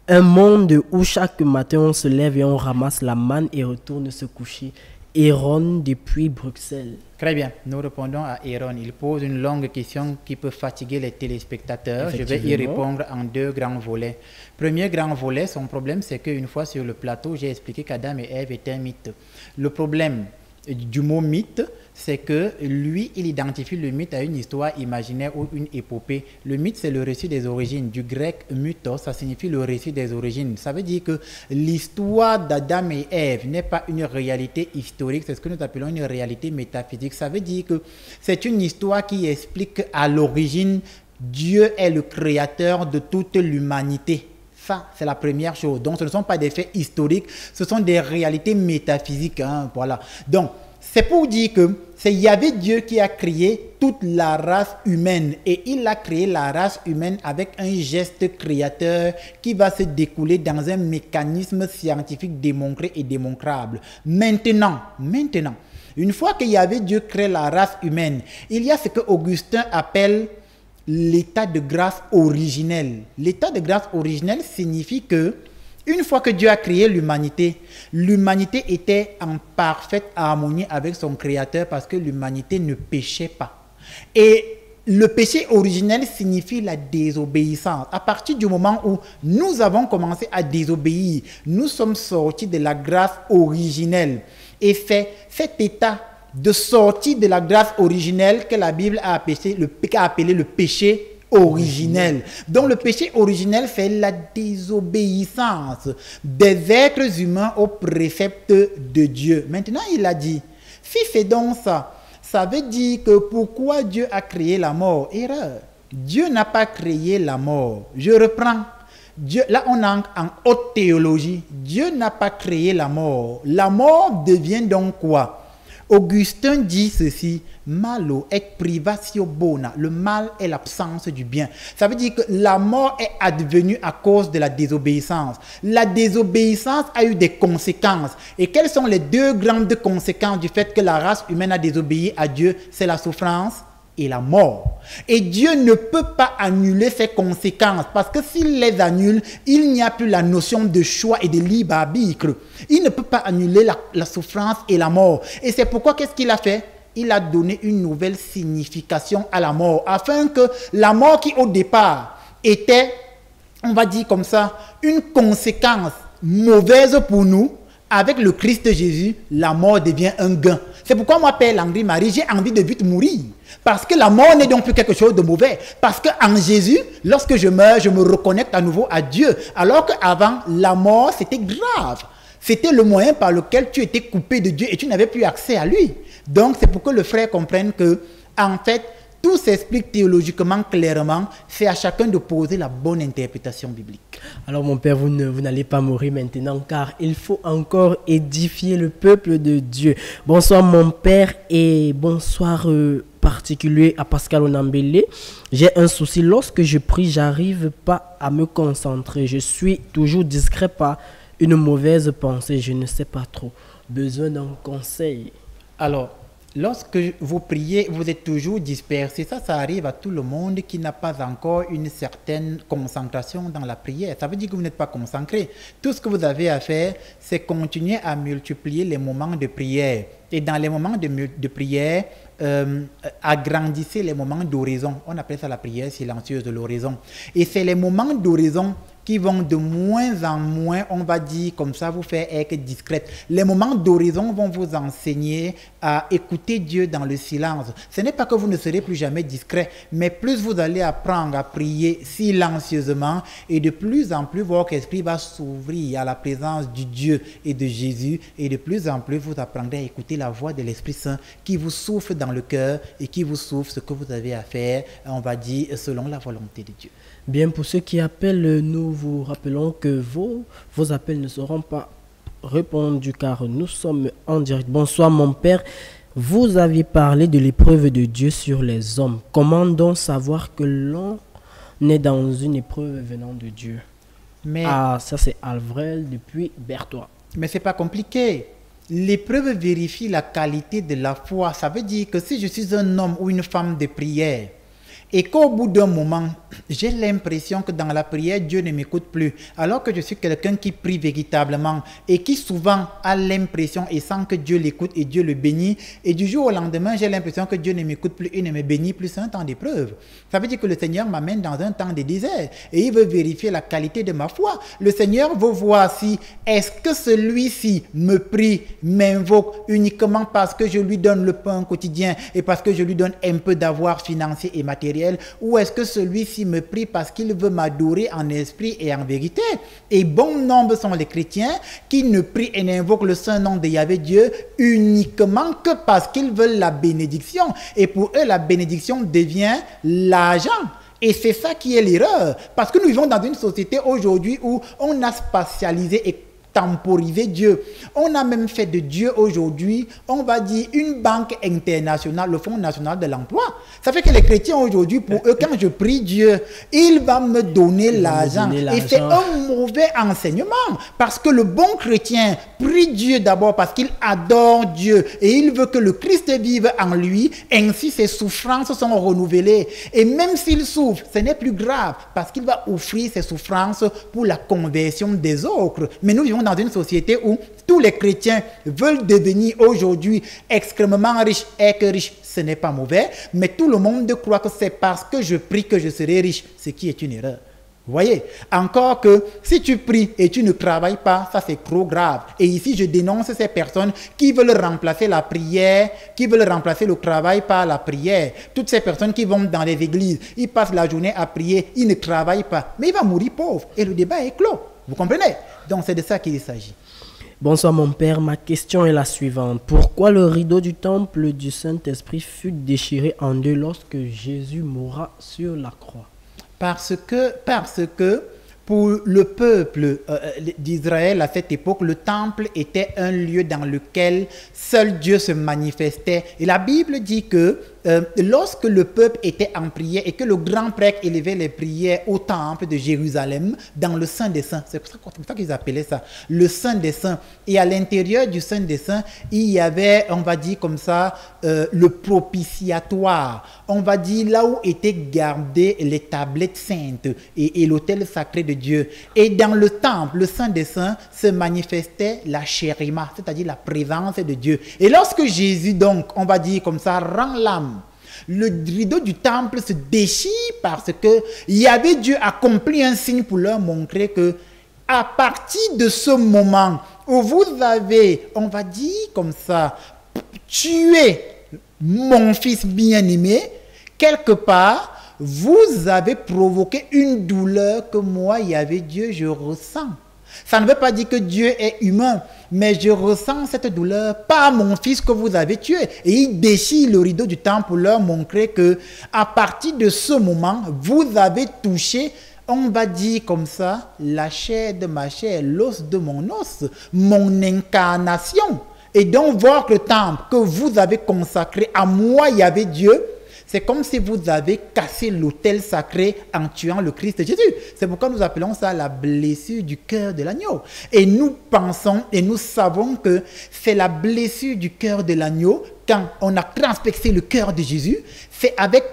S1: un monde où chaque matin on se lève et on ramasse la manne et retourne se coucher? Aaron depuis Bruxelles.
S2: Très bien, nous répondons à Aaron. Il pose une longue question qui peut fatiguer les téléspectateurs. Je vais y répondre en 2 grands volets. Premier grand volet, son problème, c'est qu'une fois sur le plateau, j'ai expliqué qu'Adam et Ève étaient un mythe. Le problème du mot mythe, c'est que lui, il identifie le mythe à une histoire imaginaire ou une épopée. Le mythe, c'est le récit des origines. Du grec mythos, ça signifie le récit des origines. Ça veut dire que l'histoire d'Adam et Ève n'est pas une réalité historique, c'est ce que nous appelons une réalité métaphysique. Ça veut dire que c'est une histoire qui explique à l'origine, Dieu est le créateur de toute l'humanité. Ça, c'est la première chose. Donc, ce ne sont pas des faits historiques, ce sont des réalités métaphysiques. Voilà. Donc, c'est pour dire que c'est Yahvé Dieu qui a créé toute la race humaine. Et il a créé la race humaine avec un geste créateur qui va se découler dans un mécanisme scientifique démontré et démontrable. Maintenant, une fois que Yahvé Dieu crée la race humaine, il y a ce que Augustin appelle l'état de grâce originel. L'état de grâce originel signifie que une fois que Dieu a créé l'humanité, l'humanité était en parfaite harmonie avec son créateur parce que l'humanité ne péchait pas. Et le péché originel signifie la désobéissance. À partir du moment où nous avons commencé à désobéir, nous sommes sortis de la grâce originelle. Et c'est cet état de sortie de la grâce originelle que la Bible a appelé le péché originel. Donc le péché originel, c'est la désobéissance des êtres humains aux préceptes de Dieu. Maintenant, il a dit, si c'est donc ça, ça veut dire que pourquoi Dieu a créé la mort? Erreur. Dieu n'a pas créé la mort. Je reprends. Dieu, là, on est en haute théologie. Dieu n'a pas créé la mort. La mort devient donc quoi? Augustin dit ceci, malo est privatio bona, le mal est l'absence du bien. Ça veut dire que la mort est advenue à cause de la désobéissance. La désobéissance a eu des conséquences. Et quelles sont les 2 grandes conséquences du fait que la race humaine a désobéi à Dieu? C'est la souffrance et la mort. Et Dieu ne peut pas annuler ces conséquences parce que s'il les annule, il n'y a plus la notion de choix et de libre arbitre. Il ne peut pas annuler la souffrance et la mort. Et c'est pourquoi qu'est-ce qu'il a fait? Il a donné une nouvelle signification à la mort afin que la mort qui au départ était, on va dire comme ça, une conséquence mauvaise pour nous, avec le Christ Jésus, la mort devient un gain. C'est pourquoi moi, Père Landry-Marie, j'ai envie de vite mourir. Parce que la mort n'est donc plus quelque chose de mauvais. Parce qu'en Jésus, lorsque je meurs, je me reconnecte à nouveau à Dieu. Alors qu'avant, la mort, c'était grave. C'était le moyen par lequel tu étais coupé de Dieu et tu n'avais plus accès à lui. Donc, c'est pour que le frère comprenne que, en fait, tout s'explique théologiquement clairement. C'est à chacun de poser la bonne interprétation biblique.
S1: Alors mon père, vous n'allez pas mourir maintenant car il faut encore édifier le peuple de Dieu. Bonsoir mon père et bonsoir particulier à Pascal Onambele. J'ai un souci, lorsque je prie, j'arrive pas à me concentrer. Je suis toujours discret par une mauvaise pensée, je ne sais pas trop. Besoin d'un conseil.
S2: Alors, lorsque vous priez, vous êtes toujours dispersé. Ça arrive à tout le monde qui n'a pas encore une certaine concentration dans la prière. Ça veut dire que vous n'êtes pas concentré. Tout ce que vous avez à faire, c'est continuer à multiplier les moments de prière. Et dans les moments de prière, agrandissez les moments d'oraison. On appelle ça la prière silencieuse de l'oraison. Et c'est les moments d'oraison qui vont de moins en moins, on va dire comme ça, vous faire être discrète. Les moments d'oraison vont vous enseigner à écouter Dieu dans le silence. Ce n'est pas que vous ne serez plus jamais discret, mais plus vous allez apprendre à prier silencieusement et de plus en plus votre esprit va s'ouvrir à la présence du Dieu et de Jésus et de plus en plus vous apprendrez à écouter la voix de l'Esprit Saint qui vous souffle dans le cœur et qui vous souffle ce que vous avez à faire, on va dire, selon la volonté de Dieu.
S1: Bien, pour ceux qui appellent, nous vous rappelons que vos appels ne seront pas répondus car nous sommes en direct. Bonsoir mon père, vous avez parlé de l'épreuve de Dieu sur les hommes. Comment donc savoir que l'on est dans une épreuve venant de Dieu? Ça c'est Alvrel depuis Berthois.
S2: Mais c'est pas compliqué. L'épreuve vérifie la qualité de la foi. Ça veut dire que si je suis un homme ou une femme de prière, Et qu'au bout d'un moment, j'ai l'impression que dans la prière, Dieu ne m'écoute plus. Alors que je suis quelqu'un qui prie véritablement et qui souvent a l'impression et sent que Dieu l'écoute et Dieu le bénit. Et du jour au lendemain, j'ai l'impression que Dieu ne m'écoute plus et ne me bénit plus. C'est un temps d'épreuve. Ça veut dire que le Seigneur m'amène dans un temps de désert et il veut vérifier la qualité de ma foi. Le Seigneur veut voir si est-ce que celui-ci me prie, m'invoque uniquement parce que je lui donne le pain quotidien et parce que je lui donne un peu d'avoir financier et matériel, ou est-ce que celui-ci me prie parce qu'il veut m'adorer en esprit et en vérité? Et bon nombre sont les chrétiens qui ne prient et n'invoquent le saint nom de Yahvé Dieu uniquement que parce qu'ils veulent la bénédiction. Et pour eux, la bénédiction devient l'argent. Et c'est ça qui est l'erreur. Parce que nous vivons dans une société aujourd'hui où on a spatialisé et temporisé Dieu. On a même fait de Dieu aujourd'hui, on va dire, une banque internationale, le Fonds national de l'emploi. Ça fait que les chrétiens aujourd'hui, pour eux, quand je prie Dieu, il va me donner l'argent. Et c'est un mauvais enseignement. Parce que le bon chrétien prie Dieu d'abord parce qu'il adore Dieu et il veut que le Christ vive en lui. Ainsi, ses souffrances sont renouvelées. Et même s'il souffre, ce n'est plus grave parce qu'il va offrir ses souffrances pour la conversion des autres. Mais nous vivons dans une société où tous les chrétiens veulent devenir aujourd'hui extrêmement riches. Et que riche, ce n'est pas mauvais, mais tout le monde croit que c'est parce que je prie que je serai riche, ce qui est une erreur. Vous voyez, encore que si tu pries et tu ne travailles pas, ça c'est trop grave. Et ici, je dénonce ces personnes qui veulent remplacer la prière, qui veulent remplacer le travail par la prière. Toutes ces personnes qui vont dans les églises, ils passent la journée à prier, ils ne travaillent pas, mais ils vont mourir pauvres. Et le débat est clos. Vous comprenez? Donc c'est de ça qu'il s'agit.
S1: Bonsoir mon père, ma question est la suivante. Pourquoi le rideau du temple du Saint-Esprit fut déchiré en deux lorsque Jésus mourra sur la croix?
S2: Parce que pour le peuple d'Israël à cette époque, le temple était un lieu dans lequel seul Dieu se manifestait. Et la Bible dit que lorsque le peuple était en prière et que le grand prêtre élevait les prières au temple de Jérusalem, dans le Saint des Saints, c'est pour ça qu'ils appelaient ça le Saint des Saints. Et à l'intérieur du Saint des Saints, il y avait, on va dire comme ça, le propitiatoire. On va dire là où étaient gardées les tablettes saintes et l'autel sacré de Dieu. Et dans le temple, le Saint des Saints, se manifestait la chérima, c'est-à-dire la présence de Dieu. Et lorsque Jésus, donc, on va dire comme ça, rend l'âme, le rideau du temple se déchire parce que Yahvé Dieu accomplit un signe pour leur montrer que à partir de ce moment où vous avez, on va dire comme ça, tué mon fils bien-aimé, quelque part, vous avez provoqué une douleur que moi, Yahvé Dieu, je ressens. Ça ne veut pas dire que Dieu est humain, mais je ressens cette douleur par mon fils que vous avez tué. Et il déchire le rideau du temple pour leur montrer que à partir de ce moment, vous avez touché, on va dire comme ça, la chair de ma chair, l'os de mon os, mon incarnation. Et donc voir le temple que vous avez consacré à moi, Yahvé Dieu, c'est comme si vous avez cassé l'autel sacré en tuant le Christ Jésus. C'est pourquoi nous appelons ça la blessure du cœur de l'agneau. Et nous pensons et nous savons que c'est la blessure du cœur de l'agneau quand on a transpercé le cœur de Jésus. C'est avec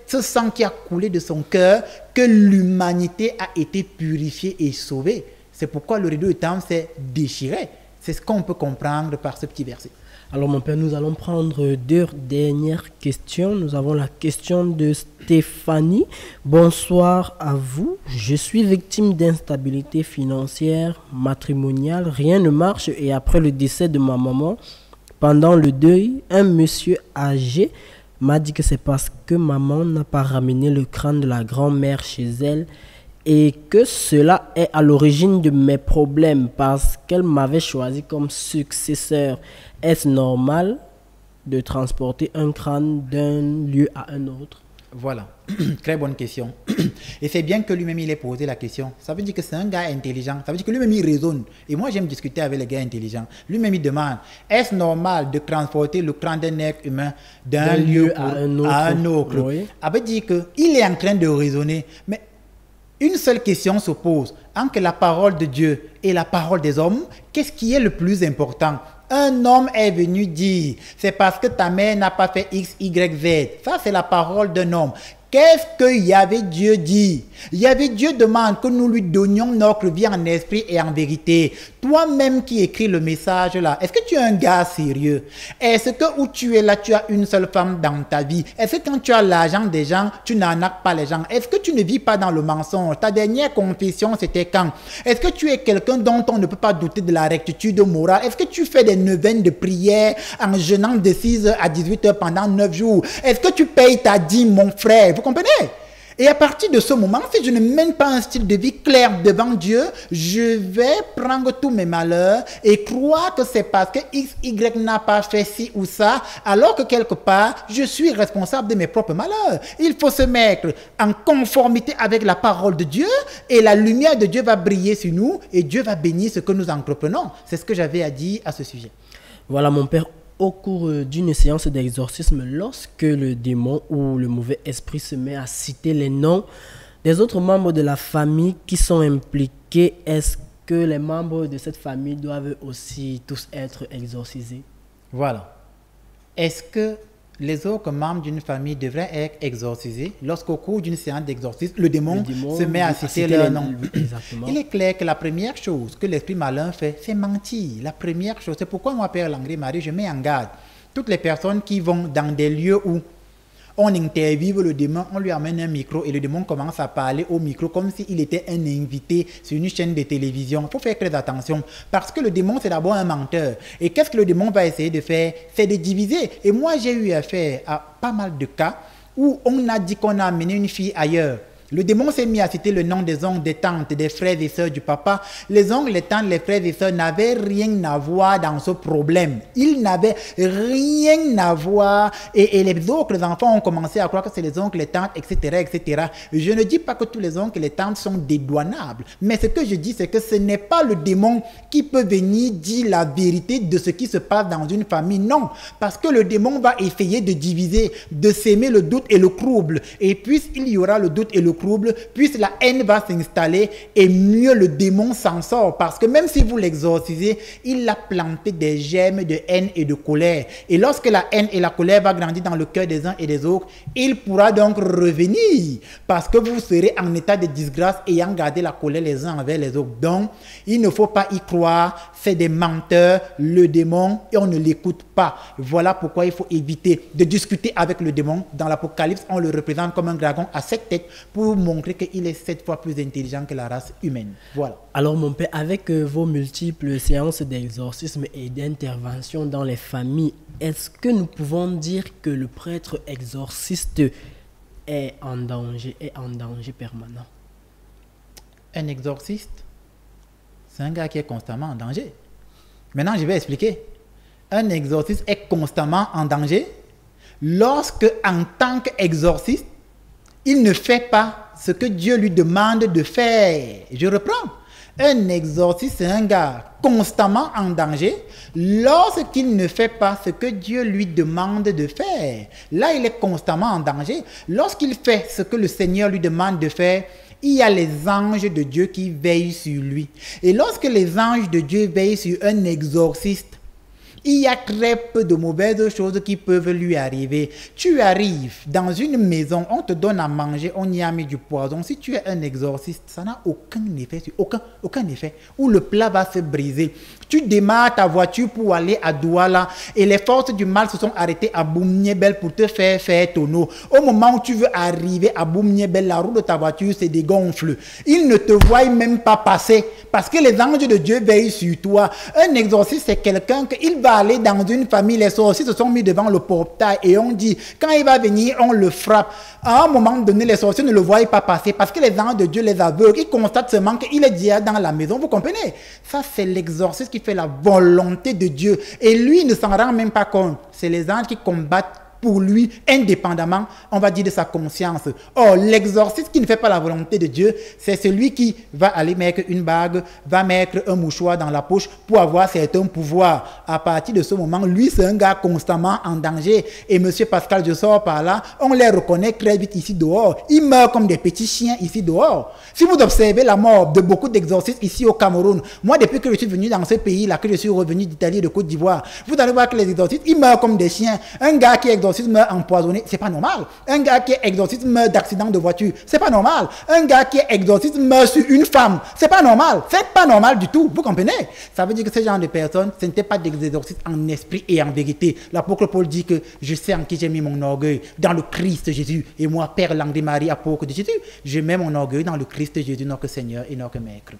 S2: ce sang qui a coulé de son cœur que l'humanité a été purifiée et sauvée. C'est pourquoi le rideau du temple s'est déchiré. C'est ce qu'on peut comprendre par ce petit verset.
S1: Alors mon père, nous allons prendre deux dernières questions. Nous avons la question de Stéphanie. Bonsoir à vous. Je suis victime d'instabilité financière, matrimoniale. Rien ne marche et après le décès de ma maman, pendant le deuil, un monsieur âgé m'a dit que c'est parce que maman n'a pas ramené le crâne de la grand-mère chez elle et que cela est à l'origine de mes problèmes parce qu'elle m'avait choisi comme successeur. Est-ce normal de transporter un crâne d'un lieu à un autre?
S2: Voilà, très bonne question. Et c'est bien que lui-même il ait posé la question. Ça veut dire que c'est un gars intelligent. Ça veut dire que lui-même il raisonne. Et moi j'aime discuter avec les gars intelligents. Lui-même il demande, est-ce normal de transporter le crâne d'un être humain d'un lieu à un autre?
S1: Oui.
S2: Ça veut dire qu'il est en train de raisonner. Mais une seule question se pose. Entre la parole de Dieu et la parole des hommes, qu'est-ce qui est le plus important? Un homme est venu dire, c'est parce que ta mère n'a pas fait X, Y, Z. Ça, c'est la parole d'un homme. Qu'est-ce que Yahvé Dieu dit? Yahvé Dieu demande que nous lui donnions notre vie en esprit et en vérité. Toi-même qui écris le message là, est-ce que tu es un gars sérieux? Est-ce que où tu es là, tu as une seule femme dans ta vie? Est-ce que quand tu as l'argent des gens, tu n'arnaques pas les gens? Est-ce que tu ne vis pas dans le mensonge? Ta dernière confession, c'était quand? Est-ce que tu es quelqu'un dont on ne peut pas douter de la rectitude morale? Est-ce que tu fais des neuvaines de prière en jeûnant de 6h à 18h pendant 9 jours? Est-ce que tu payes ta dîme, mon frère? Vous comprenez? Et à partir de ce moment, si je ne mène pas un style de vie clair devant Dieu, je vais prendre tous mes malheurs et croire que c'est parce que X, Y n'a pas fait ci ou ça, alors que quelque part, je suis responsable de mes propres malheurs. Il faut se mettre en conformité avec la parole de Dieu et la lumière de Dieu va briller sur nous et Dieu va bénir ce que nous entreprenons. C'est ce que j'avais à dire à ce sujet.
S1: Voilà, mon père. Au cours d'une séance d'exorcisme, lorsque le démon ou le mauvais esprit se met à citer les noms des autres membres de la famille qui sont impliqués, est-ce que les membres de cette famille doivent aussi tous être exorcisés?
S2: Voilà. Est-ce que les autres membres d'une famille devraient être exorcisés lorsqu'au cours d'une séance d'exorcisme, le démon se met à citer leur nom?
S1: Exactement.
S2: Il est clair que la première chose que l'esprit malin fait, c'est mentir. La première chose, c'est pourquoi moi, Père Langré-Marie, je mets en garde toutes les personnes qui vont dans des lieux où on interviewe le démon, on lui amène un micro et le démon commence à parler au micro comme s'il était un invité sur une chaîne de télévision. Il faut faire très attention parce que le démon, c'est d'abord un menteur. Et qu'est-ce que le démon va essayer de faire? C'est de diviser. Et moi, j'ai eu affaire à pas mal de cas où on a dit qu'on a amené une fille ailleurs. Le démon s'est mis à citer le nom des oncles, des tantes, des frères et sœurs du papa. Les oncles, les tantes, les frères et sœurs n'avaient rien à voir dans ce problème. Ils n'avaient rien à voir. Et les autres enfants ont commencé à croire que c'est les oncles, les tantes, etc., etc. Je ne dis pas que tous les oncles et les tantes sont dédouanables. Mais ce que je dis, c'est que ce n'est pas le démon qui peut venir dire la vérité de ce qui se passe dans une famille. Non. Parce que le démon va essayer de diviser, de s'aimer le doute et le trouble. Et puisqu'il y aura le doute et le puisque la haine va s'installer et mieux le démon s'en sort parce que même si vous l'exorcisez, il a planté des germes de haine et de colère et lorsque la haine et la colère va grandir dans le cœur des uns et des autres, il pourra donc revenir parce que vous serez en état de disgrâce ayant gardé la colère les uns envers les autres. Donc il ne faut pas y croire, c'est des menteurs, le démon, et on ne l'écoute pas. Voilà pourquoi il faut éviter de discuter avec le démon. Dans l'Apocalypse, on le représente comme un dragon à 7 têtes pour montrer qu'il est 7 fois plus intelligent que la race humaine. Voilà.
S1: Alors mon père, avec vos multiples séances d'exorcisme et d'intervention dans les familles, est-ce que nous pouvons dire que le prêtre exorciste est en danger permanent?
S2: Un exorciste, c'est un gars qui est constamment en danger. Maintenant, je vais expliquer. Un exorciste est constamment en danger lorsque, en tant qu'exorciste, il ne fait pas ce que Dieu lui demande de faire. Je reprends. Un exorciste, c'est un gars constamment en danger lorsqu'il ne fait pas ce que Dieu lui demande de faire. Là, il est constamment en danger. Lorsqu'il fait ce que le Seigneur lui demande de faire, il y a les anges de Dieu qui veillent sur lui. Et lorsque les anges de Dieu veillent sur un exorciste, il y a très peu de mauvaises choses qui peuvent lui arriver. Tu arrives dans une maison, on te donne à manger, on y a mis du poison. Si tu es un exorciste, ça n'a aucun effet, aucun effet. Ou le plat va se briser. Tu démarres ta voiture pour aller à Douala et les forces du mal se sont arrêtées à Boum-Niébel pour te faire tonneau. Au moment où tu veux arriver à Boum-Niébel, la roue de ta voiture se dégonfle. Ils ne te voient même pas passer parce que les anges de Dieu veillent sur toi. Un exorciste, c'est quelqu'un qu'il va aller dans une famille, les sorciers se sont mis devant le portail et on dit, quand il va venir, on le frappe. À un moment donné, les sorciers ne le voient pas passer parce que les anges de Dieu les aveuglent. Ils constatent seulement qu'il est déjà dans la maison. Vous comprenez? Ça, c'est l'exorciste qui fait la volonté de Dieu. Et lui, il ne s'en rend même pas compte. C'est les anges qui combattent pour lui, indépendamment, on va dire, de sa conscience. Or, l'exorciste qui ne fait pas la volonté de Dieu, c'est celui qui va aller mettre une bague, va mettre un mouchoir dans la poche pour avoir certains pouvoirs. À partir de ce moment, lui, c'est un gars constamment en danger. Et monsieur Pascal, je sors par là, on les reconnaît très vite ici dehors. Ils meurent comme des petits chiens ici dehors. Si vous observez la mort de beaucoup d'exorcistes ici au Cameroun, moi, depuis que je suis venu dans ce pays-là, que je suis revenu d'Italie et de Côte d'Ivoire, vous allez voir que les exorcistes, ils meurent comme des chiens. Un gars qui est exorciste exorcisme empoisonné, c'est pas normal. Un gars qui est exorcisme d'accident de voiture, c'est pas normal. Un gars qui est exorcisme sur une femme, c'est pas normal. C'est pas normal du tout, vous comprenez? Ça veut dire que ce genre de personnes, ce n'était pas des exorcismes en esprit et en vérité. L'apôtre Paul dit que je sais en qui j'ai mis mon orgueil, dans le Christ Jésus. Et moi, Père Landry Marie, apôtre de Jésus, je mets mon orgueil dans le Christ Jésus, notre Seigneur et notre Maître.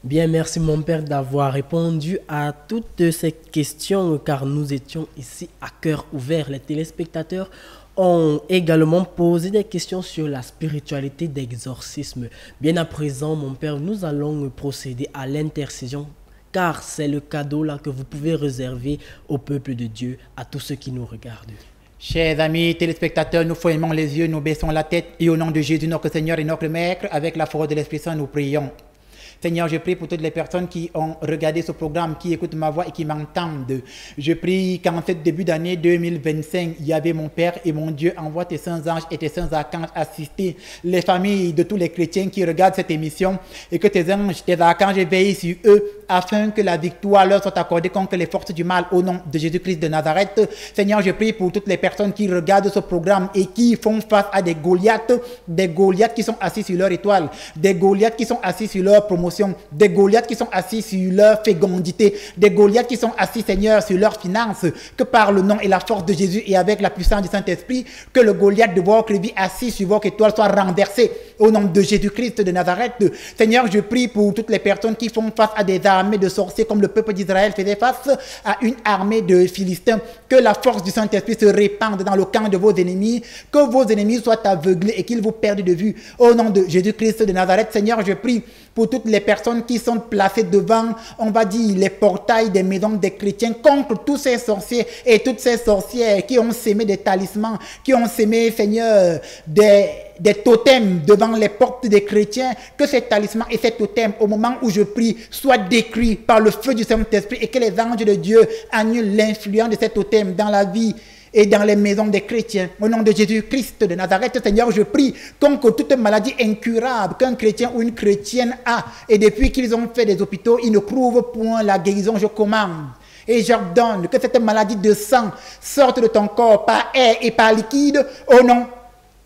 S1: Bien, merci mon père d'avoir répondu à toutes ces questions car nous étions ici à cœur ouvert. Les téléspectateurs ont également posé des questions sur la spiritualité d'exorcisme. Bien à présent, mon père, nous allons procéder à l'intercession car c'est le cadeau là que vous pouvez réserver au peuple de Dieu, à tous ceux qui nous regardent.
S2: Chers amis téléspectateurs, nous fermons les yeux, nous baissons la tête et au nom de Jésus, notre Seigneur et notre Maître, avec la force de l'Esprit Saint, nous prions. Seigneur, je prie pour toutes les personnes qui ont regardé ce programme, qui écoutent ma voix et qui m'entendent. Je prie qu'en ce début d'année 2025, il y avait mon Père et mon Dieu, envoie tes saints anges et tes saints archanges assister les familles de tous les chrétiens qui regardent cette émission et que tes anges, tes archanges veillent sur eux afin que la victoire leur soit accordée contre les forces du mal au nom de Jésus-Christ de Nazareth. Seigneur, je prie pour toutes les personnes qui regardent ce programme et qui font face à des Goliaths qui sont assis sur leur étoile, des Goliaths qui sont assis sur leur promotion, des Goliaths qui sont assis sur leur fécondité, des Goliaths qui sont assis, Seigneur, sur leurs finances, que par le nom et la force de Jésus et avec la puissance du Saint-Esprit, que le Goliath de votre vie assis sur votre étoile soit renversé au nom de Jésus-Christ de Nazareth. Seigneur, je prie pour toutes les personnes qui font face à des armées de sorciers comme le peuple d'Israël faisait face à une armée de Philistins, que la force du Saint-Esprit se répande dans le camp de vos ennemis, que vos ennemis soient aveuglés et qu'ils vous perdent de vue au nom de Jésus-Christ de Nazareth. Seigneur, je prie pour toutes les personnes qui sont placées devant, on va dire, les portails des maisons des chrétiens contre tous ces sorciers et toutes ces sorcières qui ont sémé des talismans, qui ont sémé, Seigneur, des totems devant les portes des chrétiens, que ces talismans et ces totems, au moment où je prie, soient détruits par le feu du Saint-Esprit et que les anges de Dieu annulent l'influence de ces totems dans la vie et dans les maisons des chrétiens. Au nom de Jésus-Christ de Nazareth, Seigneur, je prie contre toute maladie incurable qu'un chrétien ou une chrétienne a. Et depuis qu'ils ont fait des hôpitaux, ils ne trouvent point la guérison. Je commande et j'ordonne que cette maladie de sang sorte de ton corps par air et par liquide. Au nom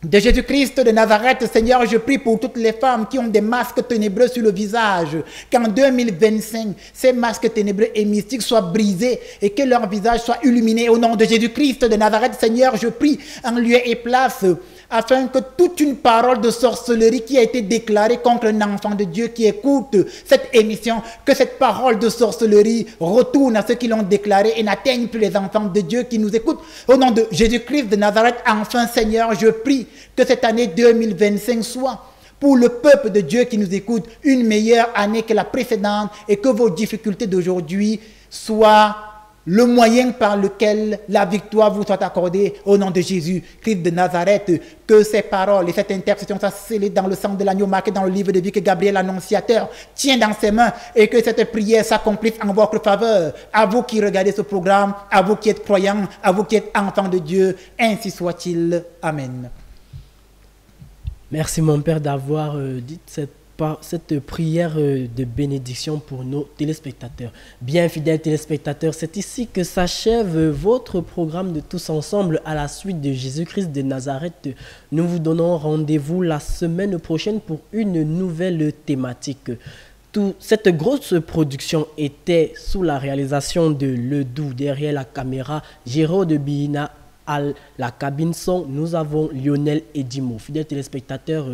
S2: de Jésus-Christ de Nazareth, Seigneur, je prie pour toutes les femmes qui ont des masques ténébreux sur le visage, qu'en 2025, ces masques ténébreux et mystiques soient brisés et que leur visage soit illuminé au nom de Jésus-Christ de Nazareth. Seigneur, je prie en lieu et place afin que toute une parole de sorcellerie qui a été déclarée contre un enfant de Dieu qui écoute cette émission, que cette parole de sorcellerie retourne à ceux qui l'ont déclarée et n'atteigne plus les enfants de Dieu qui nous écoutent. Au nom de Jésus-Christ de Nazareth, enfin Seigneur, je prie que cette année 2025 soit pour le peuple de Dieu qui nous écoute une meilleure année que la précédente et que vos difficultés d'aujourd'hui soient le moyen par lequel la victoire vous soit accordée au nom de Jésus-Christ de Nazareth. Que ces paroles et cette intercession soient scellées dans le sang de l'agneau marqué dans le livre de vie que Gabriel l'Annonciateur tient dans ses mains et que cette prière s'accomplisse en votre faveur. À vous qui regardez ce programme, à vous qui êtes croyants, à vous qui êtes enfants de Dieu, ainsi soit-il. Amen.
S1: Merci mon Père d'avoir dit cette prière de bénédiction pour nos téléspectateurs. Bien fidèles téléspectateurs, c'est ici que s'achève votre programme de Tous Ensemble à la suite de Jésus-Christ de Nazareth. Nous vous donnons rendez-vous la semaine prochaine pour une nouvelle thématique. Cette grosse production était sous la réalisation de Ledoux, derrière la caméra, Jérôme de Bina à la cabine son. Nous avons Lionel Edimo. Fidèles téléspectateurs,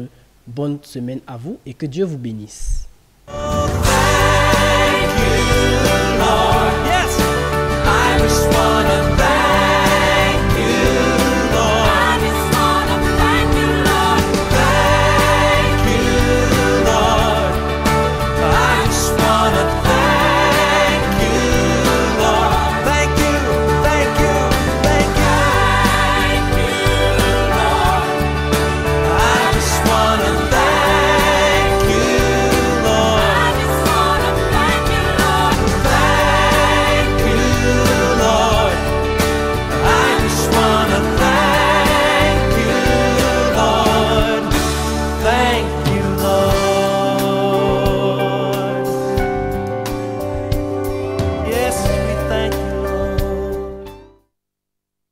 S1: bonne semaine à vous et que Dieu vous bénisse.